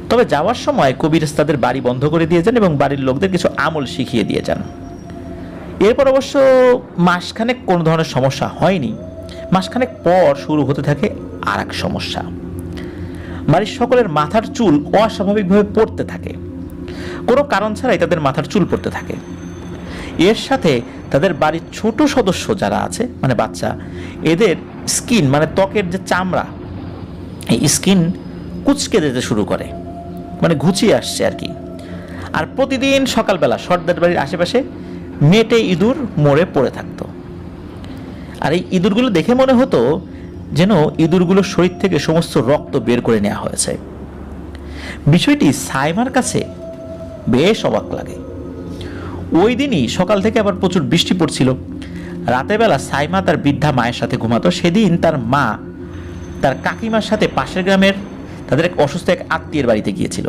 তবে যাওয়ার সময় কবিরাজ তাদের বাড়ি বন্ধ করে দিয়ে যান এবং বাড়ির লোকদের কিছু আমল শিখিয়ে দিয়ে যান। এরপর অবশ্য মাসখানেক কোনো ধরনের সমস্যা হয়নি। মাসখানেক পর শুরু হতে থাকে আর এক সমস্যা। বাড়ির সকলের মাথার চুল অস্বাভাবিকভাবে পড়তে থাকে, কোনো কারণ ছাড়াই তাদের মাথার চুল পড়তে থাকে। এর সাথে তাদের বাড়ির ছোট সদস্য যারা আছে, মানে বাচ্চা, এদের স্কিন মানে ত্বকের যে চামড়া, এই স্কিন কুচকে যেতে শুরু করে, মানে ঘুচিয়ে আসছে আর কি। আর প্রতিদিন সকালবেলা সর্দার বাড়ির আশেপাশে মেটে ইঁদুর মরে পড়ে থাকতো। আর এই ইঁদুরগুলো দেখে মনে হতো যেন ইঁদুরগুলোর শরীর থেকে সমস্ত রক্ত বের করে নেওয়া হয়েছে। বিষয়টি সাইমার কাছে বেশ অবাক লাগে। ওই দিনই সকাল থেকে আবার প্রচুর বৃষ্টি পড়ছিল। রাতের বেলা সাইমা তার বৃদ্ধা মায়ের সাথে ঘুমাতো। সেদিন তার মা তার কাকিমার সাথে পাশের গ্রামের তাদের এক অসুস্থ এক আত্মীয়ের বাড়িতে গিয়েছিল।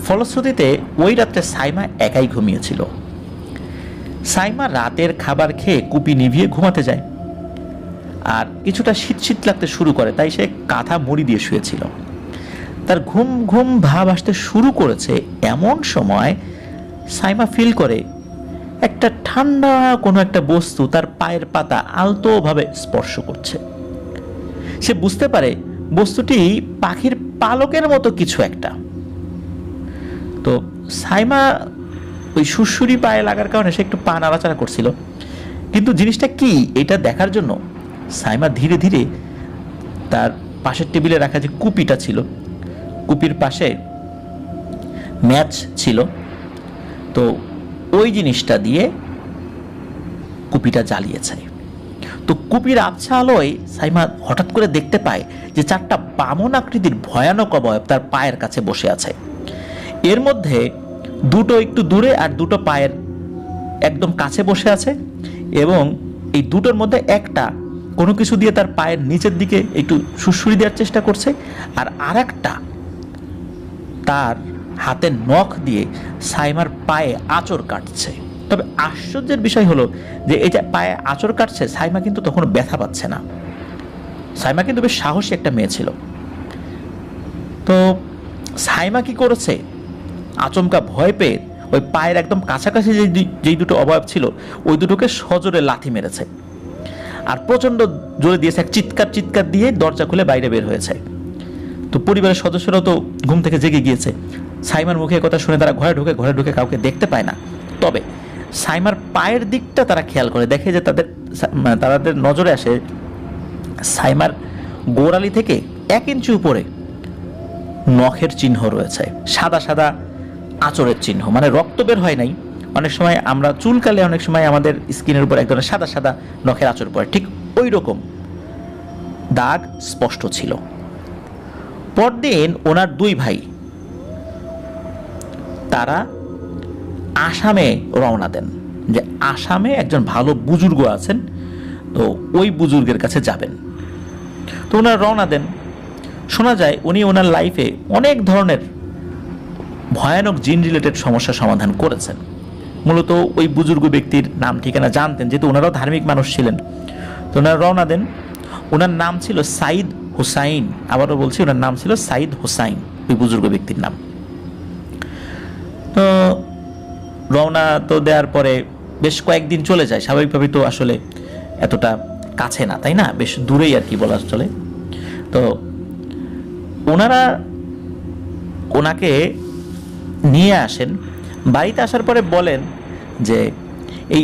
ফলশ্রুতিতে ওই রাত্রে সাইমা একাই ঘুমিয়েছিল। সাইমা রাতের খাবার খেয়ে কুপি নিভিয়ে ঘুমাতে যায়, আর কিছুটা শীত শীত লাগতে শুরু করে, তাই সে কাঁথা মুড়ি দিয়ে শুয়েছিল। তার ঘুম ঘুম ভাব আসতে শুরু করেছে। এমন সময় সাইমা ফিল করে একটা ঠান্ডা কোনো একটা বস্তু তার পায়ের পাতা আলতোভাবে স্পর্শ করছে। সে বুঝতে পারে বস্তুটি পাখির পালকের মতো কিছু একটা। তো সাইমা ওই সুরসুরি পায়ে লাগার কারণে সে একটু পা নাড়াচাড়া করছিল, কিন্তু জিনিসটা কি এটা দেখার জন্য সাইমা ধীরে ধীরে তার পাশের টেবিলে রাখা যে কুপিটা ছিল, কুপির পাশে ম্যাচ ছিল, তো ওই জিনিসটা দিয়ে কুপিটা জ্বালিয়েছে। তো কুপির আবছা আলোয় সাইমা হঠাৎ করে দেখতে পায় যে 4টা বামন আকৃতির ভয়ানক অবয়ব তার পায়ের কাছে বসে আছে। এর মধ্যে 2টো একটু দূরে আর 2টো পায়ের একদম কাছে বসে আছে, এবং এই 2টোর মধ্যে একটা কোনো কিছু দিয়ে তার পায়ের নিচের দিকে একটু সুড়সুড়ি দেওয়ার চেষ্টা করছে, আর আরেকটা তার হাতের নখ দিয়ে সাইমার পায়ে আঁচড় কাটছে। তবে আশ্চর্যের বিষয় হলো যে এই যে পায়ে আঁচড় কাটছে, সাইমা কিন্তু তখন ব্যথা পাচ্ছে না। সাইমা কিন্তু বেশ সাহসী একটা মেয়ে ছিল। তো সাইমা কি করেছে, আচমকা ভয় পেয়ে ওই পায়ের একদম কাছাকাছি যেই 2টো অবয়ব ছিল ওই 2টোকে সজোরে লাথি মেরেছে, আর প্রচণ্ড জোরে দিয়েছে। এক চিৎকার দিয়ে দরজা খুলে বাইরে বের হয়েছে। তো পরিবারের সদস্যরাও তো ঘুম থেকে জেগে গিয়েছে। সাইমার মুখে কথা শুনে তারা ঘরে ঢুকে কাউকে দেখতে পায় না। তবে সাইমার পায়ের দিকটা তারা খেয়াল করে, দেখে যে তাদের নজরে আসে সাইমার গোড়ালি থেকে 1 ইঞ্চি উপরে নখের চিহ্ন রয়েছে, সাদা সাদা আঁচড়ের চিহ্ন, মানে রক্ত বের হয় নাই। অনেক সময় আমরা চুলকালে অনেক সময় আমাদের স্কিনের উপর এক ধরনের সাদা সাদা নখের আঁচড় পড়ে, ঠিক ওই রকম দাগ স্পষ্ট ছিল। পরদিন ওনার 2 ভাই তারা আসামে রওনা দেন, যে আসামে একজন ভালো বুজুর্গ আছেন, তো ওই বুজুর্গের কাছে যাবেন। তো ওনারা রওনা দেন। শোনা যায় উনি ওনার লাইফে অনেক ধরনের ভয়ানক জিন রিলেটেড সমস্যার সমাধান করেছেন। মূলত ওই বুজুর্গ ব্যক্তির নাম ঠিকানা জানতেন, যেহেতু ওনারাও ধার্মিক মানুষ ছিলেন। তো ওনারা রওনা দেন। ওনার নাম ছিল সাইদ হুসাইন, আবারও বলছি ওনার নাম ছিল সাইদ হুসাইন, ওই বুজুর্গ ব্যক্তির নাম। তো রওনা তো দেওয়ার পরে বেশ কয়েকদিন চলে যায়, স্বাভাবিকভাবে তো আসলে এতটা কাছে না, তাই না, বেশ দূরেই আর কি বলা চলে। তো ওনারা ওনাকে নিয়ে আসেন। বাড়িতে আসার পরে বলেন যে এই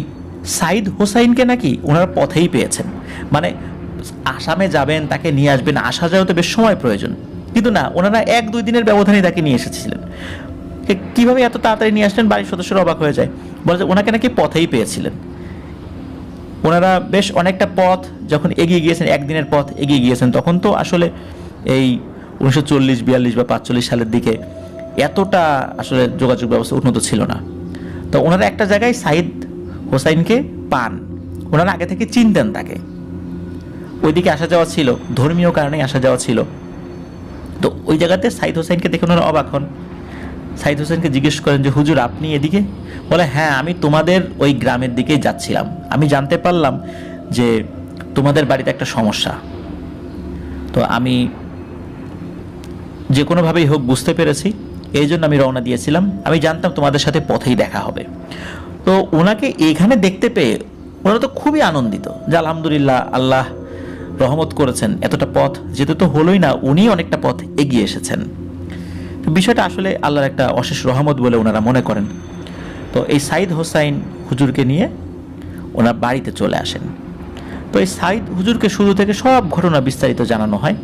সাইদ হোসাইনকে নাকি ওনারা পথেই পেয়েছেন, মানে আসামে যাবেন, তাকে নিয়ে আসবেন, আসা যাওয়া তো বেশ সময় প্রয়োজন, কিন্তু না, ওনারা 1-2 দিনের ব্যবধানে তাকে নিয়ে এসেছিলেন। কিভাবে এত তাড়াতাড়ি নিয়ে আসলেন, বাড়ির সদস্যরা অবাক হয়ে যায়। বলে যে ওনাকে নাকি পথেই পেয়েছিলেন। ওনারা বেশ অনেকটা পথ যখন এগিয়ে গিয়েছেন, একদিনের পথ এগিয়ে গিয়েছেন, তখন তো আসলে এই 1940, 42 বা 45 সালের দিকে এতটা আসলে যোগাযোগ ব্যবস্থা উন্নত ছিল না। তো ওনারা একটা জায়গায় সাইদ হোসাইনকে পান। ওনারা আগে থেকে চিনতেন তাকে, ওইদিকে আসা যাওয়া ছিল, ধর্মীয় কারণেই আসা যাওয়া ছিল। তো ওই জায়গাতে সাইদ হোসাইনকে দেখে ওনারা অবাক হন। সাইদ হোসেনকে জিজ্ঞেস করেন যে হুজুর আপনি এদিকে? বলে হ্যাঁ, আমি তোমাদের ওই গ্রামের দিকেই যাচ্ছিলাম, আমি জানতে পারলাম যে তোমাদের বাড়িতে একটা সমস্যা, তো আমি যে কোনোভাবেই হোক বুঝতে পেরেছি, এই জন্য আমি রওনা দিয়েছিলাম, আমি জানতাম তোমাদের সাথে পথেই দেখা হবে। তো ওনাকে এখানে দেখতে পেয়ে ওনারা তো খুবই আনন্দিত যে আলহামদুলিল্লাহ, আল্লাহ রহমত করেছেন, এতটা পথ যেতে তো হলোই না, উনি অনেকটা পথ এগিয়ে এসেছেন। বিষয়টা আসলে আল্লাহর একটা অশেষ রহমত বলে ওনারা মনে করেন। তো এই সাইদ হোসাইন হুজুরকে নিয়ে ওনার বাড়িতে চলে আসেন। তো এই সাইদ হুজুরকে শুরু থেকে সব ঘটনা বিস্তারিত জানানো হয়।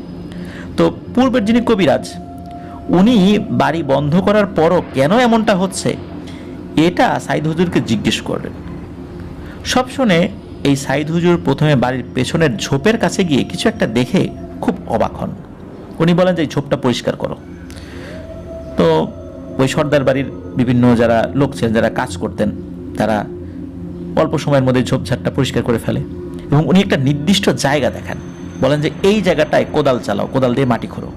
তো পূর্বের যিনি কবিরাজ, উনি বাড়ি বন্ধ করার পরও কেন এমনটা হচ্ছে এটা সাইদ হুজুরকে জিজ্ঞেস করলেন। সব শুনে এই সাইদ হুজুর প্রথমে বাড়ির পেছনের ঝোপের কাছে গিয়ে কিছু একটা দেখে খুব অবাক হন। উনি বলেন যে এই ঝোপটা পরিষ্কার করো। তো ওই সর্দার বাড়ির বিভিন্ন যারা লোক ছিলেন, যারা কাজ করতেন, তারা অল্প সময়ের মধ্যে ঝোপঝাড়টা পরিষ্কার করে ফেলে এবং উনি একটা নির্দিষ্ট জায়গা দেখান, বলেন যে এই জায়গাটায় কোদাল চালাও, কোদাল দিয়ে মাটি খোঁড়ো।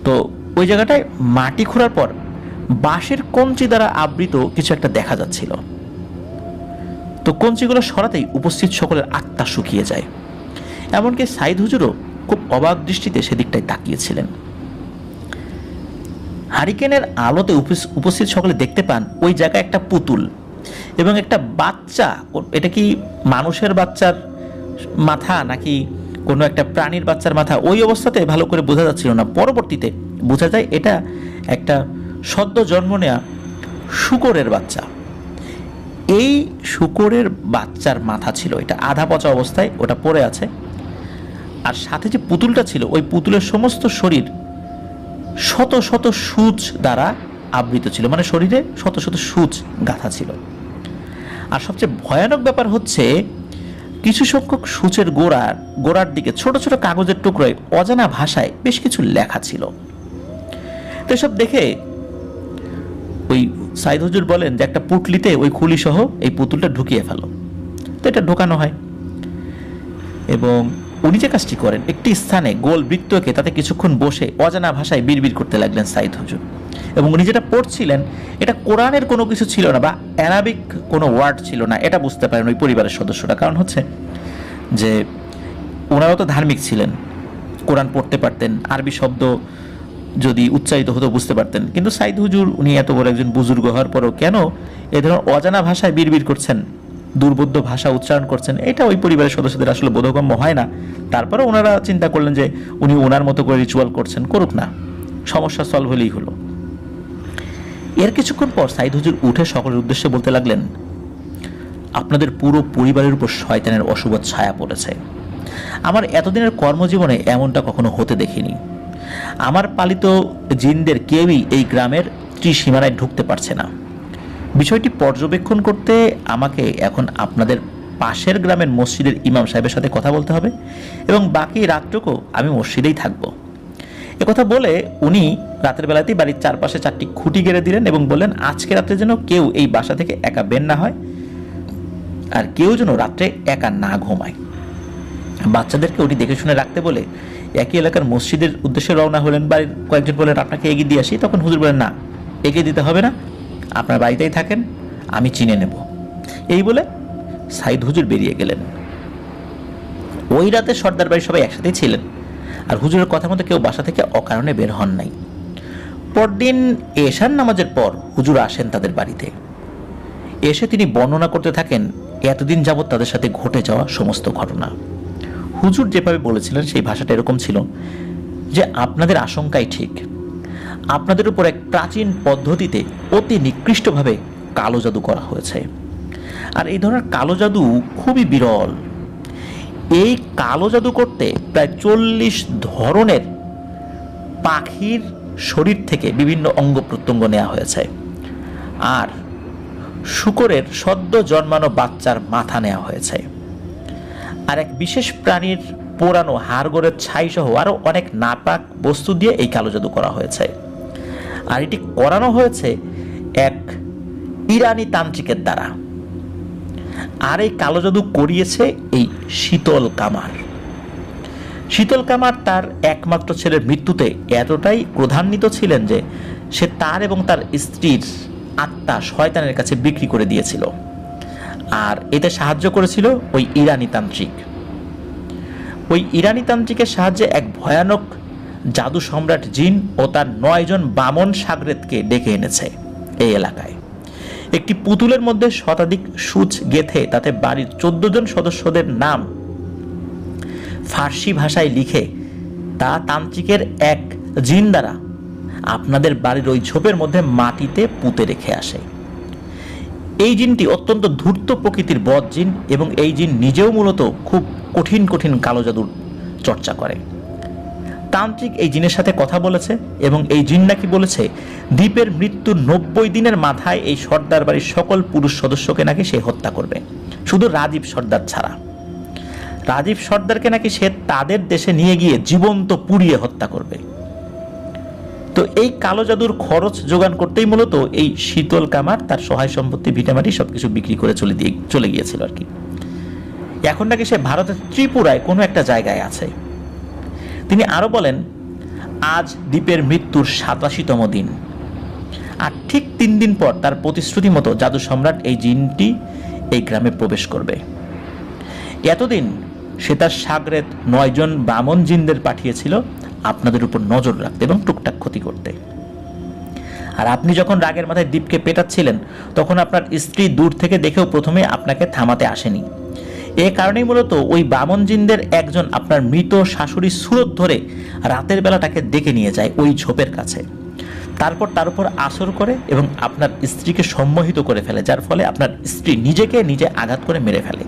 তো ওই জায়গাটায় মাটি খোঁড়ার পর বাঁশের কঞ্চি দ্বারা আবৃত কিছু একটা দেখা যাচ্ছিল। তো কঞ্চিগুলো সরাতেই উপস্থিত সকলের আত্মা শুকিয়ে যায়। এমনকি সাইদ হুজুরও খুব অবাক দৃষ্টিতে সেদিকটায় তাকিয়েছিলেন। হারিকেনের আলোতে উপস্থিত সকলে দেখতে পান ওই জায়গায় একটা পুতুল এবং একটা বাচ্চা। এটা কি মানুষের বাচ্চার মাথা নাকি কোনো একটা প্রাণীর বাচ্চার মাথা, ওই অবস্থাতে ভালো করে বোঝা যাচ্ছিল না। পরবর্তীতে বোঝা যায় এটা একটা সদ্য জন্ম নেওয়া শূকরের বাচ্চা। এই শূকরের বাচ্চার মাথা ছিল, এটা আধা পচা অবস্থায় ওটা পড়ে আছে। আর সাথে যে পুতুলটা ছিল, ওই পুতুলের সমস্ত শরীর শত শত সূচ দ্বারা আবৃত ছিল, মানে শরীরে শত শত সূচ গাঁথা ছিল। আর সবচেয়ে ভয়ানক ব্যাপার হচ্ছে কিছু সংখ্যক সূচের গোড়ার দিকে ছোট ছোট কাগজের টুকরোয় অজানা ভাষায় বেশ কিছু লেখা ছিল। তো এসব দেখে ওই সাইদ হুজুর বলেন যে একটা পুটলিতে ওই খুলি সহ এই পুতুলটা ঢুকিয়ে ফেলো। তো এটা ঢোকানো হয় এবং উনি যে কাজটি করেন, একটি স্থানে গোল বৃত্ত এঁকে তাতে কিছুক্ষণ বসে অজানা ভাষায় বিড়বিড় করতে লাগলেন সাইদ হুজুর। এবং উনি যেটা পড়ছিলেন এটা কোরআনের কোনো কিছু ছিল না বা অ্যারাবিক কোনো ওয়ার্ড ছিল না, এটা বুঝতে পারেন ওই পরিবারের সদস্যরা। কারণ হচ্ছে যে ওনারাও তো ধার্মিক ছিলেন, কোরআন পড়তে পারতেন, আরবি শব্দ যদি উচ্চারিত হতো বুঝতে পারতেন। কিন্তু সাইদ হুজুর উনি এত বড় একজন বুজুর্গ হওয়ার পরও কেন এ ধরনের অজানা ভাষায় বিড়বিড় করছেন, দুর্বোধ্য ভাষা উচ্চারণ করছেন, এটা ওই পরিবারের সদস্যদের আসলে বোধগম্য হয় না। তারপরে ওনারা চিন্তা করলেন যে উনি ওনার মতো করে রিচুয়াল করছেন, করুক না, সমস্যা সলভ হলেই হলো। এর কিছুক্ষণ পর সাইদ হুজুর উঠে সকলের উদ্দেশ্যে বলতে লাগলেন, আপনাদের পুরো পরিবারের উপর শয়তানের অশুভ ছায়া পড়েছে। আমার এতদিনের কর্মজীবনে এমনটা কখনো হতে দেখিনি। আমার পালিত জিনদের কেউই এই গ্রামের ত্রিসীমানায় ঢুকতে পারছে না। বিষয়টি পর্যবেক্ষণ করতে আমাকে এখন আপনাদের পাশের গ্রামের মসজিদের ইমাম সাহেবের সাথে কথা বলতে হবে এবং বাকি রাতটুকু আমি মসজিদেই থাকব। একথা বলে উনি রাতের বেলাতেই বাড়ির চারপাশে 4টি খুঁটি গেড়ে দিলেন এবং বললেন, আজকে রাত্রে যেন কেউ এই বাসা থেকে একা বের না হয়, আর কেউ যেন রাত্রে একা না ঘুমায়। বাচ্চাদেরকে উনি দেখে শুনে রাখতে বলে একই এলাকার মসজিদের উদ্দেশ্যে রওনা হলেন। বাড়ির কয়েকজন বললেন, আপনাকে এগিয়ে দিয়ে আসি। তখন হুজুর বলেন, না, এগিয়ে দিতে হবে না, আপনার বাড়িতেই থাকেন, আমি চিনে নেব। এই বলে সাইদ হুজুর বেরিয়ে গেলেন। ওই রাতে সর্দার বাড়ির সবাই একসাথেই ছিলেন, আর হুজুরের কথা মতো কেউ বাসা থেকে অকারণে বের হন নাই। পরদিন এশার নামাজের পর হুজুর আসেন তাদের বাড়িতে। এসে তিনি বর্ণনা করতে থাকেন এতদিন যাবৎ তাদের সাথে ঘটে যাওয়া সমস্ত ঘটনা। হুজুর যেভাবে বলেছিলেন সেই ভাষাটা এরকম ছিল যে, আপনাদের আশঙ্কাই ঠিক, আপনাদের উপর এক প্রাচীন পদ্ধতিতে অতি নিকৃষ্টভাবে কালো জাদু করা হয়েছে। আর এই ধরনের কালো জাদু খুবই বিরল। এই কালো জাদু করতে প্রায় 40 ধরনের পাখির শরীর থেকে বিভিন্ন অঙ্গ প্রত্যঙ্গ নেওয়া হয়েছে, আর শূকরের সদ্য জন্মানো বাচ্চার মাথা নেওয়া হয়েছে, আর এক বিশেষ প্রাণীর পোড়ানো হাড়গোড়ের ছাই সহ আরো অনেক নাপাক বস্তু দিয়ে এই কালো জাদু করা হয়েছে। আর এটি করানো হয়েছে এক ইরানি তান্ত্রিকের দ্বারা। আর এই কালো জাদু করিয়েছে এই শীতল কামার। শীতল কামার তার একমাত্র ছেলের মৃত্যুতে এতটাই ক্রোধান্বিত ছিলেন যে সে তার এবং তার স্ত্রীর আত্মা শয়তানের কাছে বিক্রি করে দিয়েছিল। আর এতে সাহায্য করেছিল ওই ইরানি তান্ত্রিক। ওই ইরানি তান্ত্রিকের সাহায্যে এক ভয়ানক জাদু সম্রাট জিন ও তার 9 জন বামন সাগরেদকে ডেকে এনেছে এই এলাকায়। একটি পুতুলের মধ্যে শতাধিক সূচ গেথে তাতে বাড়ির 14 জন সদস্যদের নাম ফার্সি ভাষায় লিখে তা তান্ত্রিকের এক জিন দ্বারা আপনাদের বাড়ির ওই ঝোপের মধ্যে মাটিতে পুঁতে রেখে আসে। এই জিনটি অত্যন্ত ধূর্ত প্রকৃতির বদ জিন এবং এই জিন নিজেও মূলত খুব কঠিন কঠিন কালো জাদুর চর্চা করে। তান্ত্রিক এই জিনের সাথে কথা বলেছে এবং এই জিন নাকি বলেছে দ্বীপের মৃত্যুর 90 দিনের মাথায় এই সর্দার বাড়ির সকল পুরুষ সদস্যকে নাকি সে হত্যা করবে, শুধু রাজীব সর্দার ছাড়া। রাজীব সর্দারকে নাকি সে তাদের দেশে নিয়ে গিয়ে জীবন্ত পুড়িয়ে হত্যা করবে। তো এই কালো জাদুর খরচ যোগান করতেই মূলত এই শীতল কামার তার সহায় সম্পত্তি ভিটামাটি সবকিছু বিক্রি করে চলে গিয়েছিল আর কি। এখন নাকি সে ভারতের ত্রিপুরায় কোনো একটা জায়গায় আছে। তিনি আরো বলেন, আজ দ্বীপের মৃত্যুর 87তম দিন, আর ঠিক 3 দিন পর তার প্রতিশ্রুতি মতো জাদু সম্রাট এই জিনটি এই গ্রামে প্রবেশ করবে। এতদিন সে তার সাগরেদ 9 জন বামন জিনদের পাঠিয়েছিল আপনাদের উপর নজর রাখতে এবং টুকটাক ক্ষতি করতে। আর আপনি যখন রাগের মাথায় দ্বীপকে পেটাচ্ছিলেন তখন আপনার স্ত্রী দূর থেকে দেখেও প্রথমে আপনাকে থামাতে আসেনি। এ কারণেই মূলত ওই বামন জিনদের একজন আপনার মৃত শাশুড়ির সুরত ধরে রাতের বেলাটাকে ডেকে নিয়ে যায় ওই ঝোপের কাছে। তারপর তার উপর আসর করে এবং আপনার স্ত্রীকে সম্মোহিত করে ফেলে, যার ফলে আপনার স্ত্রী নিজেকে নিজে আঘাত করে মেরে ফেলে।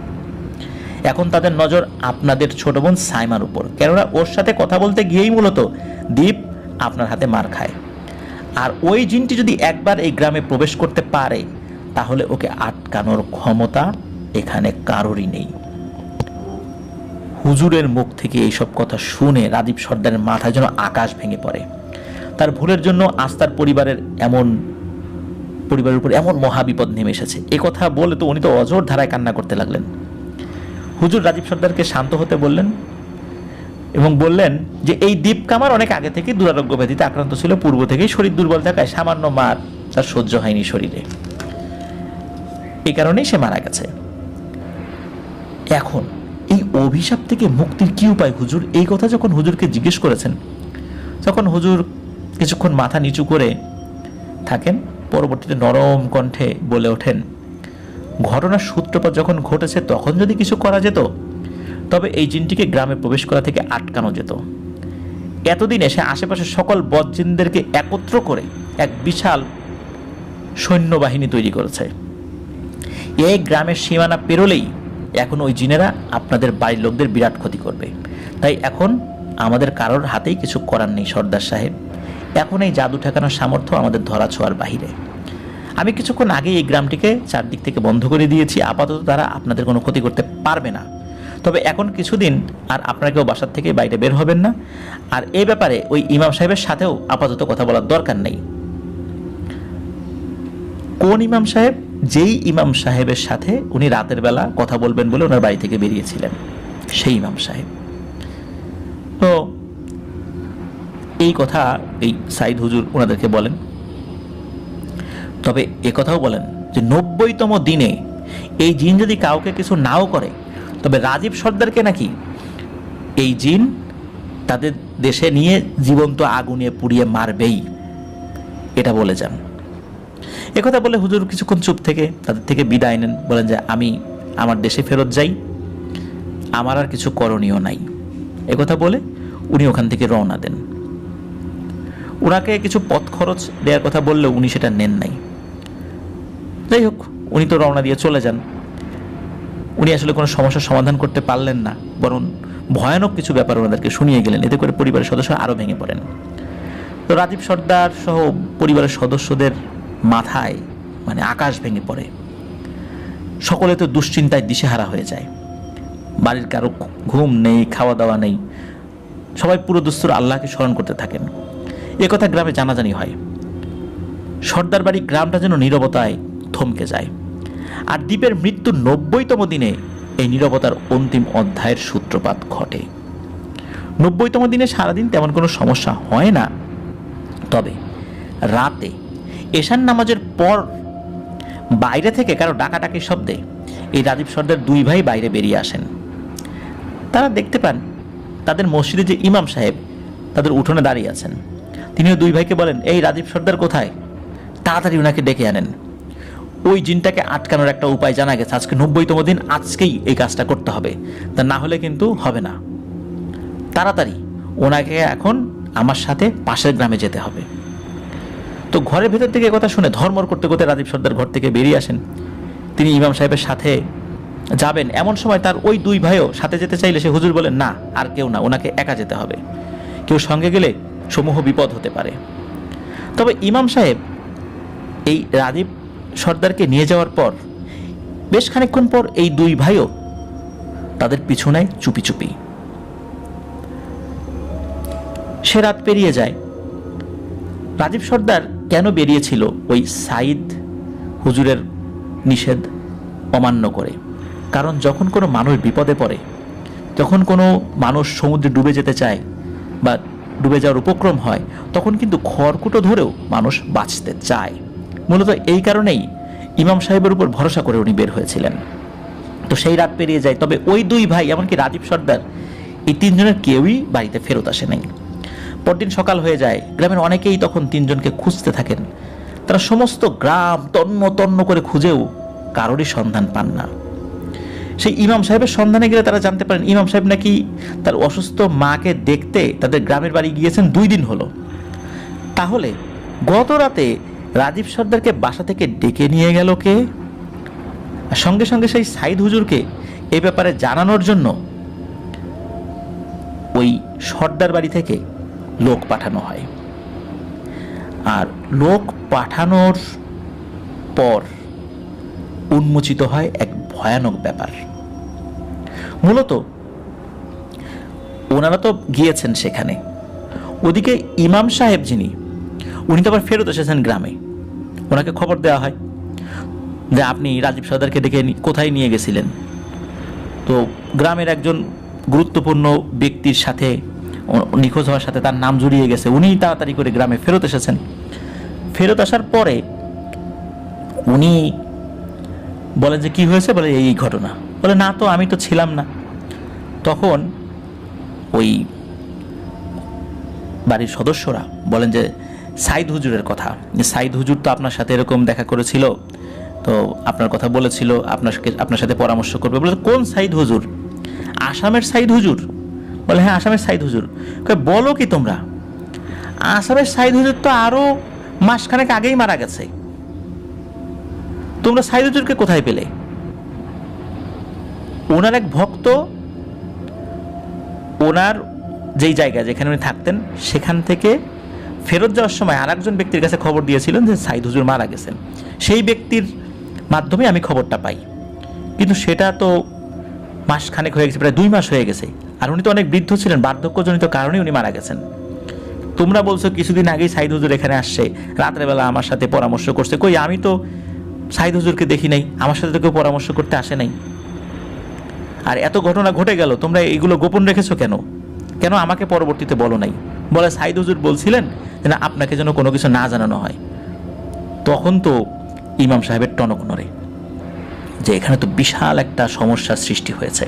এখন তাদের নজর আপনাদের ছোট বোন সাইমার উপর, কেননা ওর সাথে কথা বলতে গিয়েই মূলত দ্বীপ আপনার হাতে মার খায়। আর ওই জিনটি যদি একবার এই গ্রামে প্রবেশ করতে পারে তাহলে ওকে আটকানোর ক্ষমতা এখানে কারোরই নেই। হুজুরের মুখ থেকে এইসব কথা শুনে রাজীব সর্দারের মাথায় যেন আকাশ ভেঙে পড়ে। তার ভুলের জন্য আস্তার পরিবারের উপর এমন মহাবিপদ নেমে এসেছে। এ কথা বলে তো উনি তো অজর ধারায় কান্না করতে লাগলেন। হুজুর রাজীব সর্দারকে শান্ত হতে বললেন এবং বললেন যে এই দ্বীপ কামার অনেক আগে থেকে দুরারোগ্য ব্যাধিতে আক্রান্ত ছিল। পূর্ব থেকেই শরীর দুর্বল থাকায় সামান্য মার তার সহ্য হয়নি শরীরে, এই কারণেই সে মারা গেছে। এখন এই অভিশাপ থেকে মুক্তির কি উপায় হুজুর? এই কথা যখন হুজুরকে জিজ্ঞেস করেছেন তখন হুজুর কিছুক্ষণ মাথা নিচু করে থাকেন, পরবর্তীতে নরম কণ্ঠে বলে ওঠেন, ঘটনার সূত্রপাত যখন ঘটেছে তখন যদি কিছু করা যেত তবে এই জিনটিকে গ্রামে প্রবেশ করা থেকে আটকানো যেত। এতদিন এসে আশেপাশে সকল বদজিনদেরকে একত্র করে এক বিশাল সৈন্যবাহিনী তৈরি করেছে। এই গ্রামের সীমানা পেরোলেই এখন ওই জিনেরা আপনাদের বাড়ির লোকদের বিরাট ক্ষতি করবে। তাই এখন আমাদের কারোর হাতেই কিছু করার নেই সর্দার সাহেব। এখন এই জাদু ঠেকানোর সামর্থ্য আমাদের ধরা ছোঁয়ার বাহিরে। আমি কিছুক্ষণ আগে এই গ্রামটিকে চারদিক থেকে বন্ধ করে দিয়েছি, আপাতত তারা আপনাদের কোনো ক্ষতি করতে পারবে না। তবে এখন কিছুদিন আর আপনারা কেউ বাসার থেকে বাইরে বের হবেন না, আর এই ব্যাপারে ওই ইমাম সাহেবের সাথেও আপাতত কথা বলার দরকার নেই। কোন ইমাম সাহেব? যেই ইমাম সাহেবের সাথে উনি রাতের বেলা কথা বলবেন বলে ওনার বাড়ি থেকে বেরিয়েছিলেন, সেই ইমাম সাহেব। তো এই কথা এই সাইদ হুজুর ওনাদেরকে বলেন। তবে কথাও বলেন যে ৯০তম দিনে এই জিন যদি কাউকে কিছু নাও করে, তবে রাজীব সর্দারকে নাকি এই জিন তাদের দেশে নিয়ে জীবন্ত আগুনে পুড়িয়ে মারবেই, এটা বলে যান। একথা বলে হুজুর কিছুক্ষণ চুপ থেকে তাদের থেকে বিদায় নেন, বলেন যে আমি আমার দেশে ফেরত যাই, আমার আর কিছু করণীয় নাই। একথা বলে উনি ওখান থেকে রওনা দেন। ওনাকে কিছু পথ খরচ দেওয়ার কথা বললেও উনি সেটা নেন নাই। যাই হোক, উনি তো রওনা দিয়ে চলে যান। উনি আসলে কোনো সমস্যার সমাধান করতে পারলেন না, বরং ভয়ানক কিছু ব্যাপার ওনাদেরকে শুনিয়ে গেলেন। এতে করে পরিবারের সদস্য আরও ভেঙে পড়েন। তো রাজীব সর্দার সহ পরিবারের সদস্যদের মাথায় মানে আকাশ ভেঙে পড়ে। সকলে তো দুশ্চিন্তায় দিশেহারা হয়ে যায়। বাড়ির কারো ঘুম নেই, খাওয়া দাওয়া নেই। সবাই পুরো দুস্তুর আল্লাহকে স্মরণ করতে থাকেন। একথা গ্রামে জানাজানি হয়। সর্দার বাড়ি গ্রামটা যেন নীরবতায় থমকে যায়। আর দ্বীপের মৃত্যুর ৯০তম দিনে এই নীরবতার অন্তিম অধ্যায়ের সূত্রপাত ঘটে। ৯০তম দিনে সারাদিন তেমন কোনো সমস্যা হয় না। তবে রাতে এশান নামাজের পর বাইরে থেকে কারো ডাকাডাকির শব্দে এই রাজীব সর্দার দুই ভাই বাইরে বেরিয়ে আসেন। তারা দেখতে পান তাদের মসজিদে যে ইমাম সাহেব তাদের উঠোনে দাঁড়িয়ে আছেন। তিনিও দুই ভাইকে বলেন, এই রাজীব সর্দার কোথায়? তাড়াতাড়ি ওনাকে ডেকে আনেন। ওই জিনটাকে আটকানোর একটা উপায় জানা গেছে। আজকে ৯০তম দিন, আজকেই এই কাজটা করতে হবে, তা না হলে কিন্তু হবে না। তাড়াতাড়ি ওনাকে এখন আমার সাথে পাশের গ্রামে যেতে হবে। তো ঘরের ভেতর থেকে কথা শুনে ধর্মর করতে করতে রাজীব সর্দার ঘর থেকে বেরিয়ে আসেন। তিনি ইমাম সাহেবের সাথে যাবেন, এমন সময় তার ওই দুই ভাইও সাথে যেতে চাইলে সে হুজুর বলেন, না, আর কেউ না, ওনাকে একা যেতে হবে। কেউ সঙ্গে গেলে সমূহ বিপদ হতে পারে। তবে ইমাম সাহেব এই রাজীব সর্দারকে নিয়ে যাওয়ার পর বেশ খানিকক্ষণ পর এই দুই ভাইও তাদের পিছু নেয় চুপি চুপি। সে রাত পেরিয়ে যায়। রাজীব সর্দার কেন বেরিয়েছিল ওই সাইদ হুজুরের নিষেধ অমান্য করে? কারণ যখন কোনো মানুষ বিপদে পড়ে, যখন কোনো মানুষ সমুদ্রে ডুবে যেতে চায় বা ডুবে যাওয়ার উপক্রম হয়, তখন কিন্তু খড়কুটো ধরেও মানুষ বাঁচতে চায়। মূলত এই কারণেই ইমাম সাহেবের উপর ভরসা করে উনি বের হয়েছিলেন। তো সেই রাত পেরিয়ে যায়। তবে ওই দুই ভাই, এমনকি রাজীব সর্দার, এই তিনজনের কেউই বাড়িতে ফেরত আসে নাই। পরদিন সকাল হয়ে যায়। গ্রামের অনেকেই তখন তিনজনকে খুঁজতে থাকেন। তারা সমস্ত গ্রাম তন্ন তন্ন করে খুঁজেও কারোরই সন্ধান পান না। সেই ইমাম সাহেবের সন্ধানে গেলে তারা জানতে পারেন ইমাম সাহেব নাকি তার অসুস্থ মাকে দেখতে তাদের গ্রামের বাড়ি গিয়েছেন 2 দিন হলো। তাহলে গত রাতে রাজীব সর্দারকে বাসা থেকে ডেকে নিয়ে গেল কে? আর সঙ্গে সঙ্গে সেই সাইদ হুজুরকে এই ব্যাপারে জানানোর জন্য ওই সর্দার বাড়ি থেকে লোক পাঠানো হয়। আর লোক পাঠানোর পর উন্মোচিত হয় এক ভয়ানক ব্যাপার। মূলত ওনারা তো গিয়েছেন সেখানে, ওদিকে ইমাম সাহেব যিনি, উনি তো আবার ফেরত এসেছেন গ্রামে। ওনাকে খবর দেওয়া হয় যে আপনি রাজীব সর্দারকে ডেকে কোথায় নিয়ে গেছিলেন। তো গ্রামের একজন গুরুত্বপূর্ণ ব্যক্তির সাথে নিখোঁজ হওয়ার সাথে তার নাম জড়িয়ে গেছে। উনি তাড়াতাড়ি করে গ্রামে ফেরত এসেছেন। ফেরত আসার পরে উনি বলেন যে কি হয়েছে, বলে এই ঘটনা। বলে না তো, আমি তো ছিলাম না। তখন ওই বাড়ির সদস্যরা বলেন যে সাইদ হুজুরের কথা, যে সাইদ হুজুর তো আপনার সাথে এরকম দেখা করেছিল, তো আপনার কথা বলেছিল আপনার সাথে পরামর্শ করবে। বলে কোন সাইদ হুজুর? আসামের সাইদ হুজুর? বলে হ্যাঁ, আসামের সাইদ হুজুর। বলো কি তোমরা? আসামের সাইদ হুজুর তো আরো মাসখানেক আগেই মারা গেছে। তোমরা সাইদ হুজুরকে কোথায় পেলে? ওনার এক ভক্ত ওনার যেই জায়গা যেখানে উনি থাকতেন সেখান থেকে ফেরত যাওয়ার সময় আর একজন ব্যক্তির কাছে খবর দিয়েছিলেন যে সাইদ হুজুর মারা গেছেন। সেই ব্যক্তির মাধ্যমে আমি খবরটা পাই, কিন্তু সেটা তো মাস খানেক হয়ে গেছে, প্রায় 2 মাস হয়ে গেছে। আর উনি তো অনেক বৃদ্ধ ছিলেন, বার্ধক্যজনিত কারণে উনি মারা গেছেন। তোমরা বলছো কিছুদিন আগেই সাইদ হুজুর এখানে আসছে, রাত্রেবেলা আমার সাথে পরামর্শ করছে। কই, আমি তো সাইদ হুজুরকে দেখি নাই, আমার সাথে তো কেউ পরামর্শ করতে আসে নাই। আর এত ঘটনা ঘটে গেল, তোমরা এইগুলো গোপন রেখেছো কেন? কেন আমাকে পরবর্তীতে বলো নাই? বলে সাইদ হুজুর বলছিলেন যে না, আপনাকে যেন কোনো কিছু না জানানো হয়। তখন তো ইমাম সাহেবের টনক নড়ে যে এখানে তো বিশাল একটা সমস্যার সৃষ্টি হয়েছে।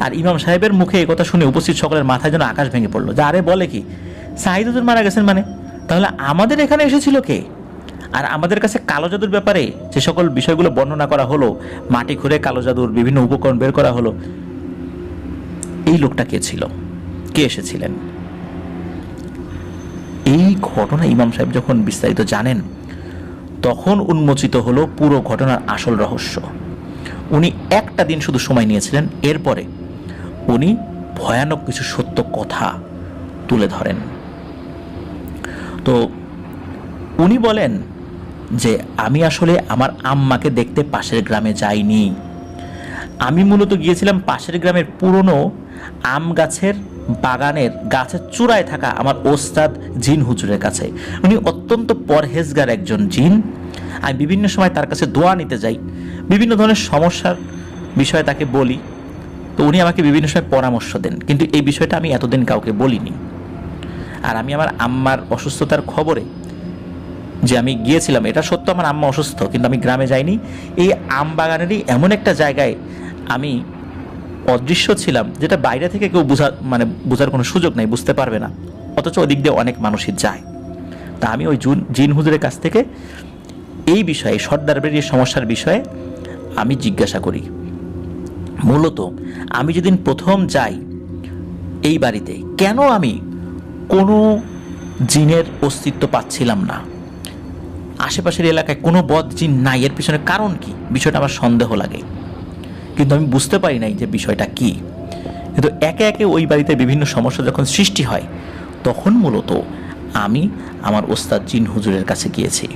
আর ইমাম সাহেবের মুখে এই কথা শুনে উপস্থিত সকলের মাথায় যেন আকাশ ভেঙে পড়লো, যে আরে বলে কি, সাইদ হুজুর মারা গেছেন মানে? তাহলে আমাদের এখানে এসেছিল কে? আর আমাদের কাছে কালো জাদুর ব্যাপারে যে সকল বিষয়গুলো বর্ণনা করা হলো, মাটি খুঁড়ে কালো জাদুর বিভিন্ন উপকরণ বের করা হলো, এই লোকটা কে ছিল, কে এসেছিলেন? এই ঘটনা ইমাম সাহেব যখন বিস্তারিত জানেন, তখন উন্মোচিত হলো পুরো ঘটনার আসল রহস্য। উনি একটা দিন শুধু সময় নিয়েছিলেন, এরপরে উনি ভয়ানক কিছু সত্য কথা তুলে ধরেন। তো উনি বলেন যে আমি আসলে আমার আম্মাকে দেখতে পাশের গ্রামে যাইনি। আমি মূলত গিয়েছিলাম পাশের গ্রামের পুরনো আম গাছের বাগানের গাছের চূড়ায় থাকা আমার ওস্তাদ জিন হুজুরের কাছে। উনি অত্যন্ত পরহেজগার একজন জিন। আমি বিভিন্ন সময় তার কাছে দোয়া নিতে যাই, বিভিন্ন ধরনের সমস্যার বিষয়ে তাকে বলি। তো উনি আমাকে বিভিন্ন সময় পরামর্শ দেন, কিন্তু এই বিষয়টা আমি এতদিন কাউকে বলিনি। আর আমি আমার আম্মার অসুস্থতার খবরে যে আমি গিয়েছিলাম, এটা সত্য, আমার আম্মা অসুস্থ, কিন্তু আমি গ্রামে যাইনি। এই আম বাগানেরই এমন একটা জায়গায় আমি অদৃশ্য ছিলাম, যেটা বাইরে থেকে কেউ বোঝার কোনো সুযোগ নেই, বুঝতে পারবে না, অথচ ওদিক দিয়ে অনেক মানুষই যায়। তা আমি ওই জিন হুজুরের কাছ থেকে এই বিষয়ে, সর্দার বাড়ির সমস্যার বিষয়ে আমি জিজ্ঞাসা করি। মূলত আমি যেদিন প্রথম যাই এই বাড়িতে, কেন আমি কোনো জিনের অস্তিত্ব পাচ্ছিলাম না, আশেপাশের এলাকায় কোনো বদ জিন নাই, এর পিছনে কারণ কি? বিষয়টা আমার সন্দেহ লাগে, কিন্তু আমি বুঝতে পারি নাই যে বিষয়টা কি। কিন্তু একে একে ওই বাড়িতে বিভিন্ন সমস্যা যখন সৃষ্টি হয়, তখন মূলত আমি আমার ওস্তাদ জিন হুজুরের কাছে গিয়েছি।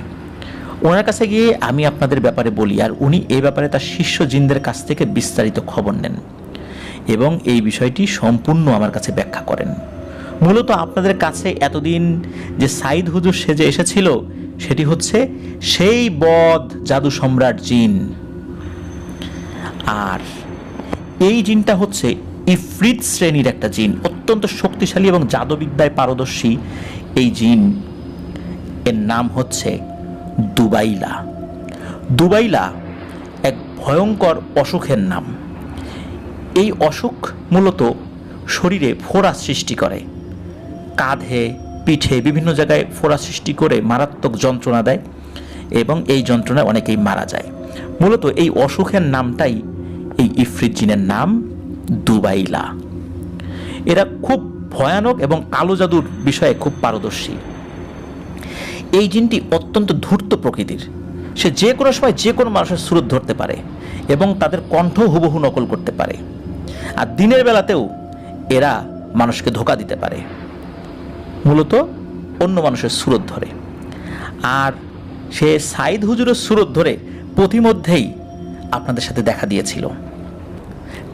ওনার কাছে গিয়ে আমি আপনাদের ব্যাপারে বলি, আর উনি এই ব্যাপারে তার শিষ্য জিনদের কাছ থেকে বিস্তারিত খবর নেন এবং এই বিষয়টি সম্পূর্ণ আমার কাছে ব্যাখ্যা করেন। মূলত আপনাদের কাছে এতদিন যে সাইদ হুজুর সেজে এসেছিল, সেটি হচ্ছে সেই বদ জাদু সম্রাট জিন। আর এই জিনটা হচ্ছে ইফরিত শ্রেণীর একটা জিন, অত্যন্ত শক্তিশালী এবং জাদুবিদ্যায় পারদর্শী এই জিন। এর নাম হচ্ছে দুবাইলা। দুবাইলা এক ভয়ঙ্কর অসুখের নাম। এই অসুখ মূলত শরীরে ফোড়া সৃষ্টি করে, কাঁধে, পিঠে, বিভিন্ন জায়গায় ফোড়া সৃষ্টি করে মারাত্মক যন্ত্রণা দেয় এবং এই যন্ত্রণায় অনেকেই মারা যায়। মূলত এই অসুখের নামটাই এই ইফরিত জিনের নাম, দুবাইলা। এরা খুব ভয়ানক এবং কালো জাদুর বিষয়ে খুব পারদর্শী। এই জিনটি অত্যন্ত ধূর্ত প্রকৃতির। সে যে কোনো সময় যে কোনো মানুষের সুরত ধরতে পারে এবং তাদের কণ্ঠ হুবহু নকল করতে পারে। আর দিনের বেলাতেও এরা মানুষকে ধোঁকা দিতে পারে, মূলত অন্য মানুষের সুরত ধরে। আর সে সাইদ হুজুরের সুরত ধরে পথিমধ্যেই আপনাদের সাথে দেখা দিয়েছিল।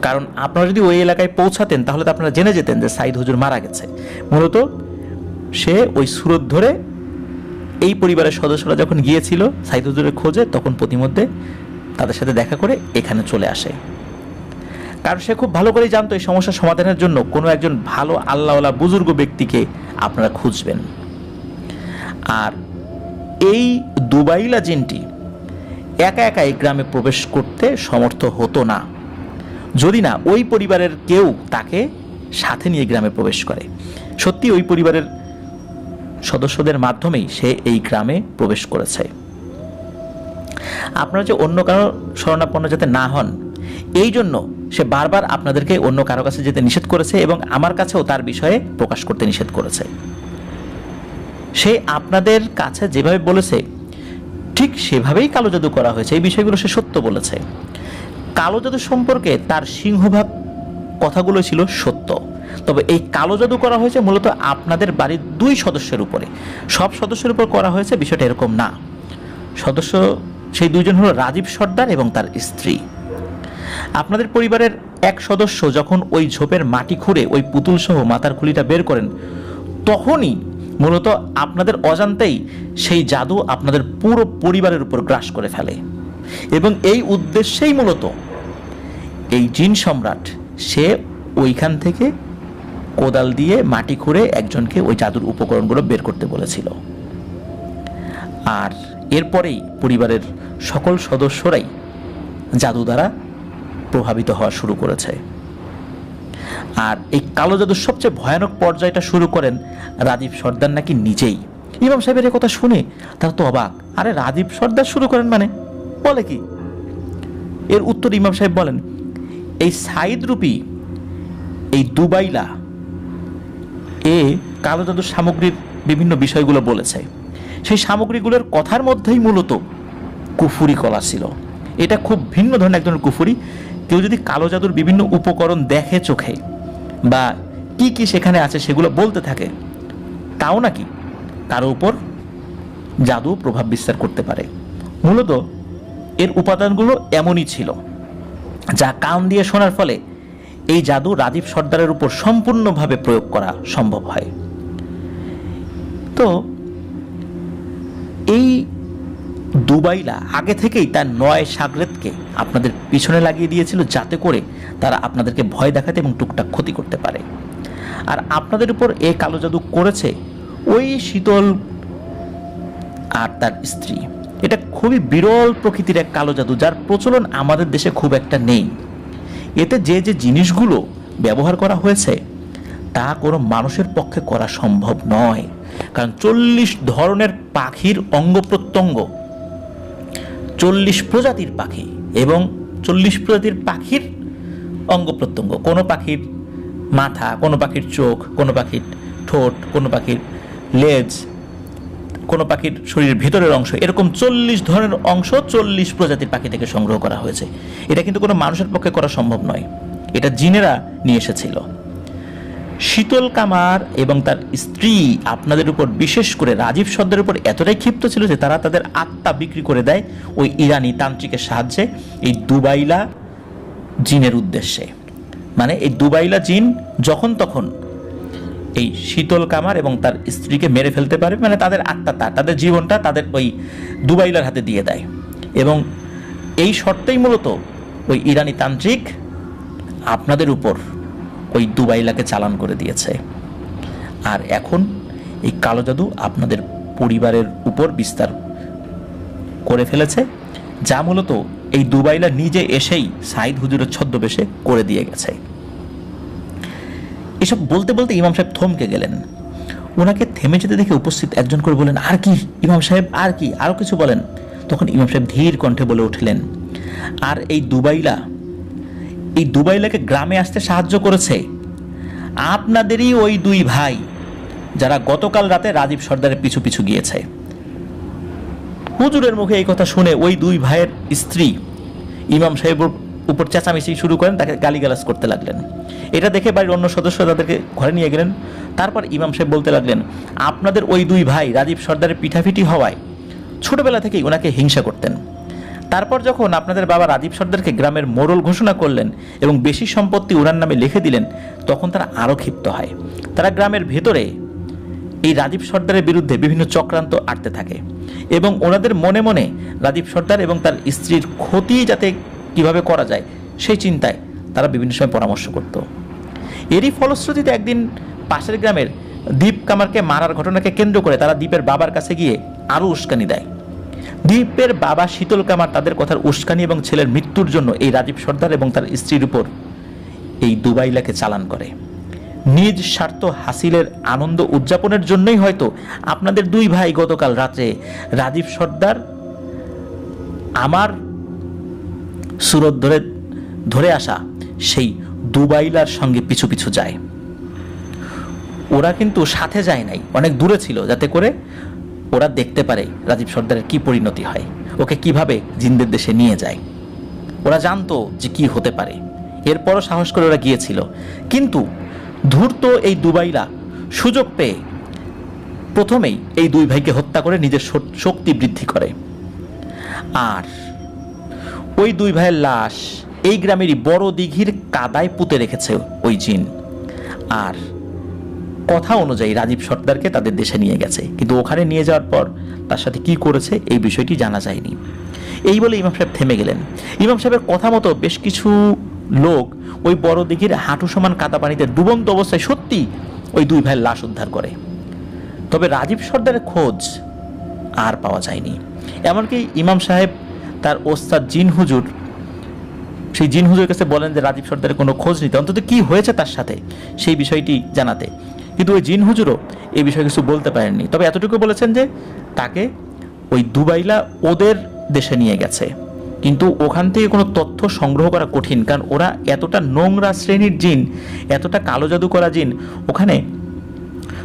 কারণ আপনারা যদি ওই এলাকায় পৌঁছাতেন, তাহলে তো আপনারা জেনে যেতেন যে সাইদ হুজুর মারা গেছে। মূলত সে ওই সুরত ধরে এই পরিবারের সদস্যরা যখন গিয়েছিল সাইদ হুজুরের খোঁজে, তখন প্রতিমধ্যে তাদের সাথে দেখা করে এখানে চলে আসে। কারণ সে খুব ভালো করেই জানতো এই সমস্যার সমাধানের জন্য কোনো একজন ভালো আল্লাহওয়ালা বুজুর্গ ব্যক্তিকে আপনারা খুঁজবেন। আর এই দুবাইলা জিনটি একা একা এই গ্রামে প্রবেশ করতে সমর্থ হতো না, যদি না ওই পরিবারের কেউ তাকে সাথে নিয়ে গ্রামে প্রবেশ করে। সত্যি ওই পরিবারের সদস্যদের মাধ্যমেই সে এই গ্রামে প্রবেশ করেছে। আপনারা যে অন্য কারো শরণাপন্ন যাতে না হন, এই জন্য সে বারবার আপনাদেরকে অন্য কারো কাছে যেতে নিষেধ করেছে এবং আমার কাছেও তার বিষয়ে প্রকাশ করতে নিষেধ করেছে। সে আপনাদের কাছে যেভাবে বলেছে ঠিক সেভাবেই কালো জাদু করা হয়েছে, এই বিষয়গুলো সে সত্য বলেছে। কালো জাদু সম্পর্কে তার সিংহভাগ কথাগুলো ছিল সত্য, তবে এই কালো জাদু করা হয়েছে মূলত আপনাদের বাড়ির 2 সদস্যের উপরে। সব সদস্যের উপর করা হয়েছে বিষয়টা এরকম না। সদস্য সেই 2 জন হলো রাজীব সর্দার এবং তার স্ত্রী। আপনাদের পরিবারের এক সদস্য যখন ওই ঝোপের মাটি খুঁড়ে ওই পুতুল সহ মাথার খুলিটা বের করেন, তখনই মূলত আপনাদের অজান্তেই সেই জাদু আপনাদের পুরো পরিবারের উপর গ্রাস করে ফেলে। এবং এই উদ্দেশ্যেই মূলত এই জিন সম্রাট সে ওইখান থেকে কোদাল দিয়ে মাটি খুঁড়ে একজনকে ওই জাদুর উপকরণগুলো বের করতে বলেছিল। আর এরপরেই পরিবারের সকল সদস্যরাই জাদু দ্বারা প্রভাবিত হওয়া শুরু করেছে। আর এই কালো জাদুর সবচেয়ে ভয়ানক পর্যায়টা শুরু করেন রাজীব সর্দার নাকি নিজেই। ইমাম সাহেবের কথা শুনে তারা তো অবাক, আরে রাজীব সর্দার শুরু করেন মানে, বলে কি? এর উত্তর ইমাম সাহেব বলেন, এই সাইদ রূপী এই দুবাইলা এ কালো জাদুর সামগ্রীর বিভিন্ন বিষয়গুলো বলেছে। সেই সামগ্রীগুলোর কথার মধ্যেই মূলত কুফুরি কলা ছিল। এটা খুব ভিন্ন ধরনের এক ধরনের কুফুরি। কেউ যদি কালো জাদুর বিভিন্ন উপকরণ দেখে চোখে বা কি কি সেখানে আছে সেগুলো বলতে থাকে, তাও নাকি কারো উপর জাদু প্রভাব বিস্তার করতে পারে। মূলত এর উপাদানগুলো এমনই ছিল যা কান দিয়ে শোনার ফলে এই জাদু রাজীব সর্দারের উপর সম্পূর্ণভাবে প্রয়োগ করা সম্ভব হয়। তো এই দুবাইলা আগে থেকেই তার 9 শাগরেদকে আপনাদের পিছনে লাগিয়ে দিয়েছিল, যাতে করে তারা আপনাদেরকে ভয় দেখাতে এবং টুকটাক ক্ষতি করতে পারে। আর আপনাদের উপর এ কালো জাদু করেছে ওই শীতল আর তার স্ত্রী। এটা খুবই বিরল প্রকৃতির এক কালো জাদু, যার প্রচলন আমাদের দেশে খুব একটা নেই। এতে যে যে জিনিসগুলো ব্যবহার করা হয়েছে তা কোনো মানুষের পক্ষে করা সম্ভব নয়। কারণ 40 ধরনের পাখির অঙ্গ প্রত্যঙ্গ, 40 প্রজাতির পাখি এবং 40 প্রজাতির পাখির অঙ্গ প্রত্যঙ্গ, কোনো পাখির মাথা, কোনো পাখির চোখ, কোনো পাখির ঠোঁট, কোনো পাখির লেজ, কোনো পাখির শরীরের ভিতরের অংশ, এরকম 40 ধরনের অংশ 40 প্রজাতির পাখি থেকে সংগ্রহ করা হয়েছে। এটা কিন্তু কোনো মানুষের পক্ষে করা সম্ভব নয়, এটা জিনেরা নিয়ে এসেছিল। শীতল কামার এবং তার স্ত্রী আপনাদের উপর, বিশেষ করে রাজীব সর্দারের উপর এতটাই ক্ষিপ্ত ছিল যে তারা তাদের আত্মা বিক্রি করে দেয় ওই ইরানি তান্ত্রিকের সাহায্যে এই দুবাইলা জিনের উদ্দেশ্যে। মানে এই দুবাইলা জিন যখন তখন এই শীতল কামার এবং তার স্ত্রীকে মেরে ফেলতে পারে, মানে তাদের আত্মাটা, তাদের জীবনটা তাদের ওই দুবাইলার হাতে দিয়ে দেয়। এবং এই শর্তেই মূলত ওই ইরানি তান্ত্রিক আপনাদের উপর ওই দুবাইলাকে চালান করে দিয়েছে। আর এখন এই কালো জাদু আপনাদের পরিবারের উপর বিস্তার করে ফেলেছে, যা মূলত এই দুবাইলা নিজে এসেই সাইদ হুজুরের ছদ্মবেশে করে দিয়ে গেছে। এসব বলতে বলতে ইমাম সাহেব থমকে গেলেন। ওনাকে থেমে যেতে দেখে উপস্থিত একজন করে বলেন, আর কি ইমাম সাহেব, আর কি, আরো কিছু বলেন। তখন ইমাম সাহেব ধীর কণ্ঠে বলে উঠলেন, আর এই দুবাইলাকে গ্রামে আসতে সাহায্য করেছে আপনাদেরই ওই 2 ভাই, যারা গতকাল রাতে রাজীব সর্দারের পিছু পিছু গিয়েছে। হুজুরের মুখে এই কথা শুনে ওই 2 ভাইয়ের স্ত্রী ইমাম সাহেবের উপর চেঁচামেচি শুরু করেন, তাকে গালিগালাজ করতে লাগলেন। এটা দেখে বাড়ির অন্য সদস্য তাদেরকে ঘরে নিয়ে গেলেন। তারপর ইমাম সাহেব বলতে লাগলেন, আপনাদের ওই 2 ভাই রাজীব সর্দারের পিঠাপিঠি হওয়ায় ছোটবেলা থেকেই ওনাকে হিংসা করতেন। তারপর যখন আপনাদের বাবা রাজীব সর্দারকে গ্রামের মোড়ল ঘোষণা করলেন এবং বেশি সম্পত্তি ওনার নামে লিখে দিলেন, তখন তারা আরও ক্ষিপ্ত হয়। তারা গ্রামের ভেতরে এই রাজীব সর্দারের বিরুদ্ধে বিভিন্ন চক্রান্ত আটতে থাকে এবং ওনাদের মনে মনে রাজীব সর্দার এবং তার স্ত্রীর ক্ষতি যাতে কিভাবে করা যায় সেই চিন্তায় তারা বিভিন্ন সময় পরামর্শ করত। এরই ফলশ্রুতিতে একদিন পাশের গ্রামের দীপ কামারকে মারার ঘটনাকে কেন্দ্র করে তারা দীপের বাবার কাছে গিয়ে আরও উস্কানি দেয়। দীপের বাবা শীতল কামার তাদের কথার উস্কানি এবং ছেলের মৃত্যুর জন্য এই রাজীব সর্দার এবং তার স্ত্রীর উপর এই দুবাইলাকে চালান করে। নিজ স্বার্থ হাসিলের আনন্দ উদযাপনের জন্যই হয়তো আপনাদের 2 ভাই গতকাল রাতে রাজীব সর্দার আমার সুরত ধরে আসা সেই দুবাইলার সঙ্গে পিছু পিছু যায়। ওরা কিন্তু সাথে যায় নাই, অনেক দূরে ছিল, যাতে করে ওরা দেখতে পারে রাজীব সর্দারের কি পরিণতি হয়, ওকে কিভাবে জিনদের দেশে নিয়ে যায়। ওরা জানতো যে কি হতে পারে, এরপরও সাহস করে ওরা গিয়েছিল। কিন্তু ধূর্ত এই দুবাইলা সুযোগ পেয়ে প্রথমেই এই 2 ভাইকে হত্যা করে নিজের শক্তি বৃদ্ধি করে। আর ওই 2 ভাইয়ের লাশ এই গ্রামেরই বড় দিঘির কাদায় পুঁতে রেখেছে ওই জিন। আর কথা অনুযায়ী রাজীব সর্দারকে তাদের দেশে নিয়ে গেছে, কিন্তু ওখানে নিয়ে যাওয়ার পর তার সাথে কি করেছে এই বিষয়টি জানা যায়নি। এই বলে ইমাম সাহেব থেমে গেলেন। ইমাম সাহেবের কথা মতো বেশ কিছু লোক ওই বড় দিঘির হাঁটু সমান কাদা পানিতে ডুবন্ত অবস্থায় সত্যি ওই দুই ভাইয়ের লাশ উদ্ধার করে। তবে রাজীব সর্দারের খোঁজ আর পাওয়া যায়নি। এমনকি ইমাম সাহেব তার ওস্তাদ জিন হুজুর, সেই জিন হুজুরের কাছে বলেন যে রাজীব সর্দারের কোনো খোঁজ নিতে, অন্তত কি হয়েছে তার সাথে সেই বিষয়টি জানাতে, কিন্তু ওই জিন হুজুরও এই বিষয়ে কিছু বলতে পারেননি। তবে এতটুকু বলেছেন যে তাকে ওই দুবাইলা ওদের দেশে নিয়ে গেছে, কিন্তু ওখান থেকে কোনো তথ্য সংগ্রহ করা কঠিন, কারণ ওরা এতটা নোংরা শ্রেণীর জিন, এতটা কালো জাদু করা জিন, ওখানে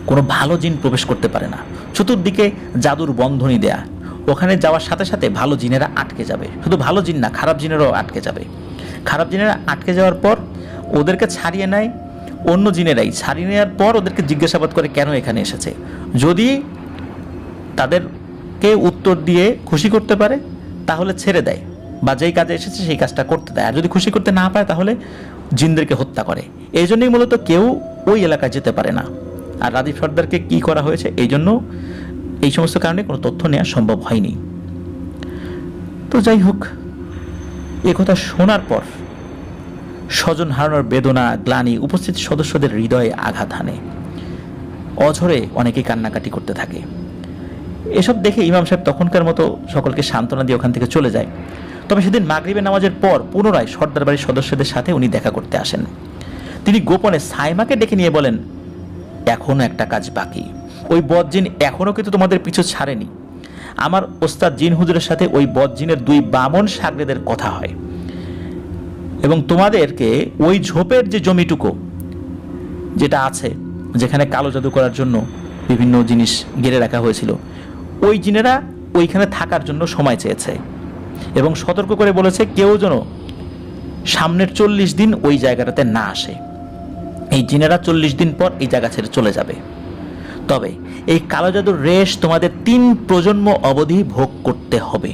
কোনো ভালো জিন প্রবেশ করতে পারে না। চতুর্দিকে জাদুর বন্ধনী দেয়া, ওখানে যাওয়ার সাথে সাথে ভালো জিনেরা আটকে যাবে। শুধু ভালো জিন না, খারাপ জিনেরাও আটকে যাবে। খারাপ জিনেরা আটকে যাওয়ার পর ওদেরকে ছাড়িয়ে নেয় অন্য জিনেরাই। ছাড়িয়ে নেওয়ার পর ওদেরকে জিজ্ঞাসাবাদ করে কেন এখানে এসেছে। যদি তাদেরকে উত্তর দিয়ে খুশি করতে পারে তাহলে ছেড়ে দেয়, বা যেই কাজে এসেছে সেই কাজটা করতে দেয়। আর যদি খুশি করতে না পারে তাহলে জিনদেরকে হত্যা করে। এই জন্যই মূলত কেউ ওই এলাকায় যেতে পারে না। আর রাজীব সর্দারকে কি করা হয়েছে এই জন্য এই সমস্ত কারণে কোনো তথ্য নেওয়া সম্ভব হয়নি। তো যাই হোক, এ কথা শোনার পর স্বজন হারানোর বেদনা, গ্লানি উপস্থিত সদস্যদের হৃদয়ে আঘাত হানে। অঝরে অনেকেই কান্নাকাটি করতে থাকে। এসব দেখে ইমাম সাহেব তখনকার মতো সকলকে সান্ত্বনা দিয়ে ওখান থেকে চলে যায়। তবে সেদিন মাগরিবের নামাজের পর পুনরায় সর্দার বাড়ির সদস্যদের সাথে উনি দেখা করতে আসেন। তিনি গোপনে সাইমাকে ডেকে নিয়ে বলেন, এখনো একটা কাজ বাকি। ওই বদজিন এখনো কিন্তু তোমাদের পিছু ছাড়েনি। আমার ওস্তাদ জিন হুজুরের সাথে ওই বদজিনের দুই বামন সাগরেদের কথা হয়, এবং তোমাদেরকে ওই ঝোপের যে জমিটুকু যেটা আছে, যেখানে কালো জাদু করার জন্য বিভিন্ন জিনিস ঘিরে রাখা হয়েছিল, ওই জিনেরা ওইখানে থাকার জন্য সময় চেয়েছে এবং সতর্ক করে বলেছে কেউ যেন সামনের 40 দিন ওই জায়গাটাতে না আসে। এই জিনেরা 40 দিন পর এই জায়গা ছেড়ে চলে যাবে। তবে এই কালো জাদুর রেশ তোমাদের 3 প্রজন্ম অবধি ভোগ করতে হবে,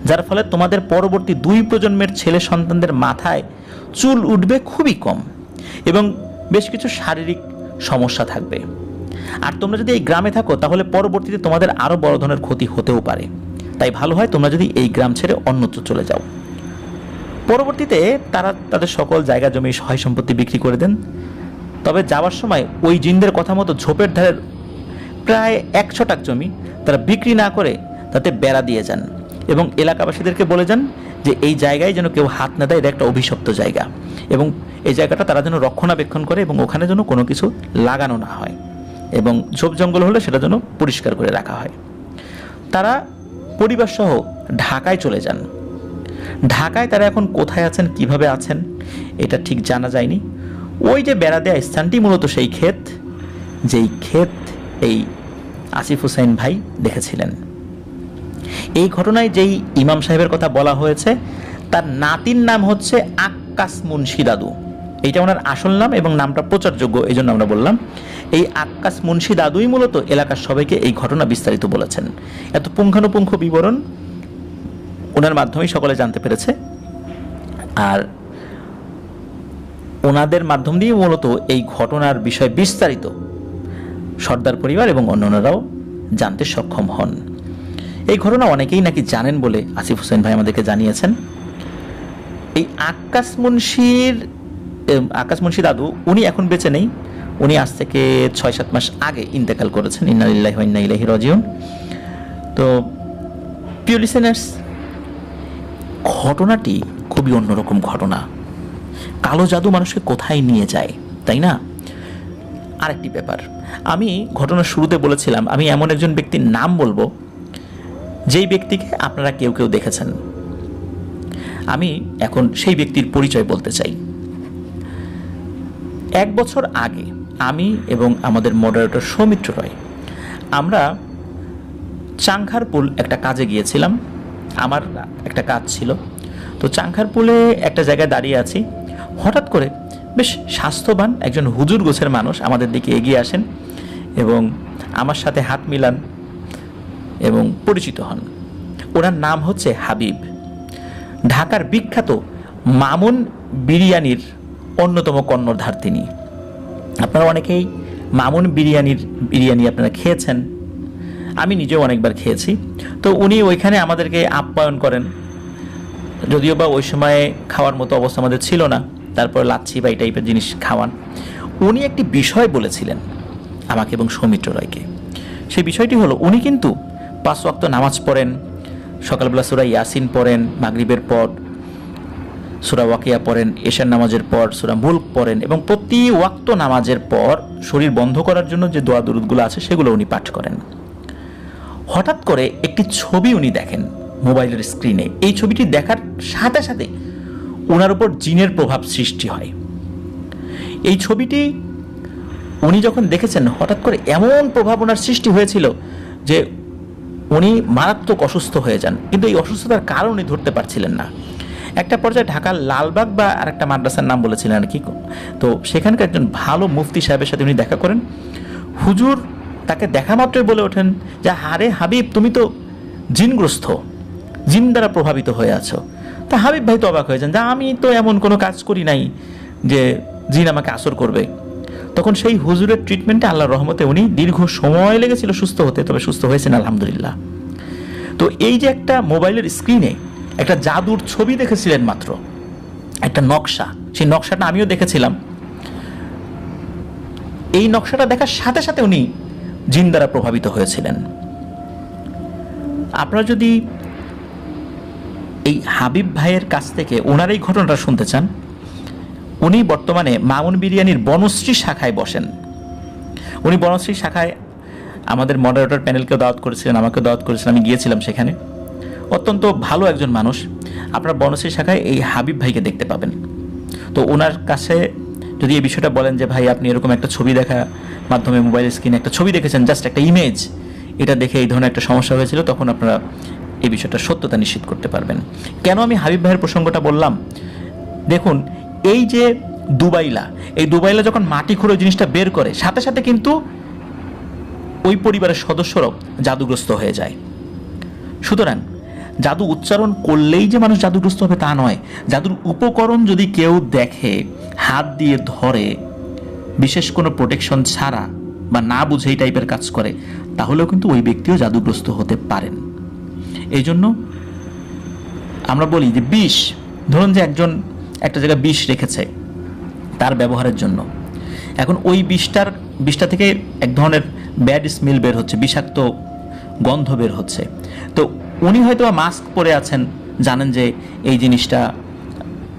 যার ফলে তোমাদের পরবর্তী 2 প্রজন্মের ছেলে সন্তানদের মাথায় চুল উঠবে খুবই কম এবং বেশ কিছু শারীরিক সমস্যা থাকবে। আর তোমরা যদি এই গ্রামে থাকো তাহলে পরবর্তীতে তোমাদের আরো বড় ধরনের ক্ষতি হতেও পারে। তাই ভালো হয় তোমরা যদি এই গ্রাম ছেড়ে অন্যত্র চলে যাও। পরবর্তীতে তারা তাদের সকল জায়গা জমি সহায় সম্পত্তি বিক্রি করে দেন। তবে যাওয়ার সময় ওই জিনদের কথা মতো ঝোপের ধারের প্রায় 1 ছটাক জমি তারা বিক্রি না করে তাতে বেড়া দিয়ে যান এবং এলাকাবাসীদেরকে বলে যান যে এই জায়গায় যেন কেউ হাত না দেয়, এটা একটা অভিশপ্ত জায়গা এবং এই জায়গাটা তারা যেন রক্ষণাবেক্ষণ করে এবং ওখানে যেন কোনো কিছু লাগানো না হয় এবং ঝোপ জঙ্গল হলে সেটা যেন পরিষ্কার করে রাখা হয়। তারা পরিবার সহ ঢাকায় চলে যান। ঢাকায় তারা এখন কোথায় আছেন, কিভাবে আছেন এটা ঠিক জানা যায়নি। ওই যে বেড়া দেয়া স্থানটি মূলত সেই ক্ষেত, যেই ক্ষেত এই আসিফ হুসাইন ভাই দেখেছিলেন। এই ঘটনায় যেই ইমাম সাহেবের কথা বলা হয়েছে তার নাতির নাম হচ্ছে আক্কাস মুন্সি দাদু। এইটা ওনার আসল নাম এবং নামটা প্রচারযোগ্য, এই জন্য আমরা বললাম। এই আক্কাস মুন্সি দাদুই মূলত এলাকার সবাইকে এই ঘটনা বিস্তারিত বলেছেন। এত পুঙ্খানুপুঙ্খ বিবরণ ওনার মাধ্যমেই সকলে জানতে পেরেছে, আর ওনাদের মাধ্যম দিয়ে মূলত এই ঘটনার বিষয় বিস্তারিত সর্দার পরিবার এবং অন্যান্যরাও জানতে সক্ষম হন। এই ঘটনা অনেকেই নাকি জানেন বলে আসিফ হোসেন ভাই আমাদেরকে জানিয়েছেন। এই আক্কাস মুন্সি দাদু উনি এখন বেঁচে নেই। উনি আজ থেকে 6-7 মাস আগে ইন্তেকাল করেছেন। ইন্না লিল্লাহি ওয়া ইন্না ইলাইহি রাজিউন। তো প্রিয় লিসেনার্স, ঘটনাটি খুবই অন্যরকম ঘটনা। কালো জাদু মানুষকে কোথায় নিয়ে যায়, তাই না? আরেকটি ব্যাপার, আমি ঘটনার শুরুতে বলেছিলাম আমি এমন একজন ব্যক্তির নাম বলবো যেই ব্যক্তিকে আপনারা কেউ কেউ দেখেছেন। আমি এখন সেই ব্যক্তির পরিচয় বলতে চাই। 1 বছর আগে আমি এবং আমাদের মডারেটর সৌমিত্র রয় আমরা চাংখারপুল একটা কাজে গিয়েছিলাম। আমার একটা কাজ ছিল, তো চাংখারপুলে একটা জায়গায় দাঁড়িয়ে আছি। হঠাৎ করে বেশ স্বাস্থ্যবান একজন হুজুর গোছের মানুষ আমাদের দিকে এগিয়ে আসেন এবং আমার সাথে হাত মিলান এবং পরিচিত হন। ওনার নাম হচ্ছে হাবিব। ঢাকার বিখ্যাত মামুন বিরিয়ানির অন্যতম কর্ণধার তিনি। আপনারা অনেকেই মামুন বিরিয়ানি আপনারা খেয়েছেন, আমি নিজেও অনেকবার খেয়েছি। তো উনি ওইখানে আমাদেরকে আপ্যায়ন করেন, যদিও বা ওই সময়ে খাওয়ার মতো অবস্থা আমাদের ছিল না, তারপর লাচ্ছি বা এই টাইপের জিনিস খাওয়ান। উনি একটি বিষয় বলেছিলেন আমাকে এবং সৌমিত্র রায়কে। সেই বিষয়টি হলো, উনি কিন্তু 5 ওয়াক্ত নামাজ পড়েন, সকালবেলা সূরা ইয়াসিন পড়েন, মাগরিবের পর সূরা ওয়াকিয়া পড়েন, এশার নামাজের পর সূরা মুলক পড়েন, এবং প্রতি ওয়াক্ত নামাজের পর শরীর বন্ধ করার জন্য যে দোয়া দুরুদগুলো আছে সেগুলো উনি পাঠ করেন। হঠাৎ করে একটি ছবি উনি দেখেন মোবাইলের স্ক্রিনে। এই ছবিটি দেখার সাথে সাথে ওনার উপর জিনের প্রভাব সৃষ্টি হয়। এই ছবিটি উনি যখন দেখেছেন, হঠাৎ করে এমন প্রভাব ওনার সৃষ্টি হয়েছিল যে উনি মারাত্মক অসুস্থ হয়ে যান, কিন্তু এই অসুস্থতার কারণ উনি ধরতে পারছিলেন না। একটা পর্যায়ে ঢাকার লালবাগ বা আরেকটা মাদ্রাসার নাম বলেছিলেন আর কি, তো সেখানকার একজন ভালো মুফতি সাহেবের সাথে উনি দেখা করেন। হুজুর তাকে দেখা মাত্রই বলে ওঠেন যে, আরে হাবিব, তুমি তো জিনগ্রস্ত, জিন দ্বারা প্রভাবিত হয়ে আছো। তা হাবিব ভাই তো অবাক হয়ে যান যে আমি তো এমন কোনো কাজ করি নাই যে জিন আমাকে আসর করবে। তখন সেই হুজুরের ট্রিটমেন্টে আল্লাহর রহমতে উনি দীর্ঘ সময় লেগেছিল সুস্থ হতে, তবে সুস্থ হয়েছেন আলহামদুলিল্লাহ। তো এই যে একটা মোবাইলের স্ক্রিনে একটা জাদুর ছবি দেখেছিলেন মাত্র, একটা নকশা, সেই নকশাটা আমিও দেখেছিলাম। এই নকশাটা দেখার সাথে সাথে উনি জিন দ্বারা প্রভাবিত হয়েছিলেন। আপনারা যদি এই হাবিব ভাইয়ের কাছ থেকে ওনার এই ঘটনাটা শুনতে চান, উনি বর্তমানে মামুন বিরিয়ানির বনশ্রী শাখায় বসেন। উনি বনশ্রী শাখায় আমাদের মডারেটর প্যানেলকেও দাওয়াত করেছিলেন, আমাকেও দাওয়াত করেছিলেন, আমি গিয়েছিলাম সেখানে। অত্যন্ত ভালো একজন মানুষ। আপনার বনশ্রী শাখায় এই হাবিব ভাইকে দেখতে পাবেন। তো ওনার কাছে যদি এই বিষয়টা বলেন যে ভাই আপনি এরকম একটা ছবি দেখা মাধ্যমে মোবাইল স্ক্রিনে একটা ছবি দেখেছেন, জাস্ট একটা ইমেজ, এটা দেখে এই ধরনের একটা সমস্যা হয়েছিল, তখন আপনারা এই বিষয়টা সত্যতা নিশ্চিত করতে পারবেন। কেন আমি হাবিব ভাইয়ের প্রসঙ্গটা বললাম, দেখুন এই যে এই দুবাইলা যখন মাটি খুঁড়ে জিনিসটা বের করে, সাথে সাথে কিন্তু ওই পরিবারের সদস্যরাও জাদুগ্রস্ত হয়ে যায়। সুতরাং জাদু উচ্চারণ করলেই যে মানুষ জাদুগ্রস্ত হবে তা নয়। জাদুর উপকরণ যদি কেউ দেখে, হাত দিয়ে ধরে, বিশেষ কোনো প্রোটেকশন ছাড়া বা না বুঝে এই টাইপের কাজ করে, তাহলেও কিন্তু ওই ব্যক্তিও জাদুগ্রস্ত হতে পারেন। এই জন্য আমরা বলি যে বিষ, ধরুন যে একজন একটা জায়গায় বিষ রেখেছে তার ব্যবহারের জন্য, এখন ওই বিষটা থেকে এক ধরনের ব্যাড স্মেল বের হচ্ছে, বিষাক্ত গন্ধ বের হচ্ছে। তো উনি হয়তো মাস্ক পরে আছেন, জানেন যে এই জিনিসটা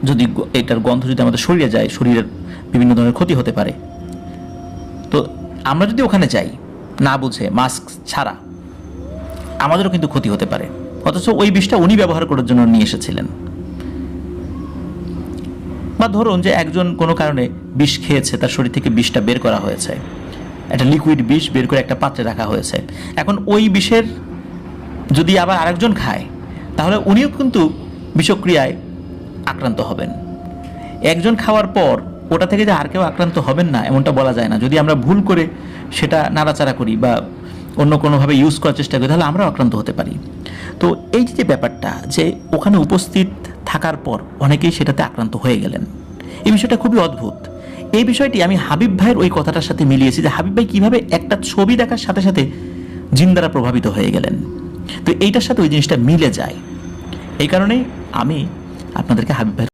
যদি, এটার গন্ধ যদি আমাদের শরীরে যায়, শরীরের বিভিন্ন ধরনের ক্ষতি হতে পারে। তো আমরা যদি ওখানে যাই না বুঝে, মাস্ক ছাড়া, আমাদেরও কিন্তু ক্ষতি হতে পারে। অথচ ওই বিষটা উনি ব্যবহার করার জন্য নিয়ে এসেছিলেন। বা ধরুন যে একজন কোনো কারণে বিষ খেয়েছে, তার শরীর থেকে বিষটা বের করা হয়েছে, একটা লিকুইড বিষ বের করে একটা পাত্রে রাখা হয়েছে। এখন ওই বিষের যদি আবার আরেকজন খায়, তাহলে উনিও কিন্তু বিষক্রিয়ায় আক্রান্ত হবেন। একজন খাওয়ার পর ওটা থেকে যে আর কেউ আক্রান্ত হবেন না এমনটা বলা যায় না। যদি আমরা ভুল করে সেটা নাড়াচাড়া করি বা অন্য কোনোভাবে ইউজ করার চেষ্টা করি, তাহলে আমরাও আক্রান্ত হতে পারি। তো এই যে ব্যাপারটা, যে ওখানে উপস্থিত থাকার পর অনেকেই সেটাতে আক্রান্ত হয়ে গেলেন, এই বিষয়টা খুবই অদ্ভুত। এই বিষয়টি আমি হাবিব ভাইয়ের ওই কথাটার সাথে মিলিয়েছি যে হাবিব ভাই কীভাবে একটা ছবি দেখার সাথে সাথে জিন দ্বারা প্রভাবিত হয়ে গেলেন। তো এইটার সাথে ওই জিনিসটা মিলে যায়। এই কারণেই আমি আপনাদেরকে হাবিব ভাই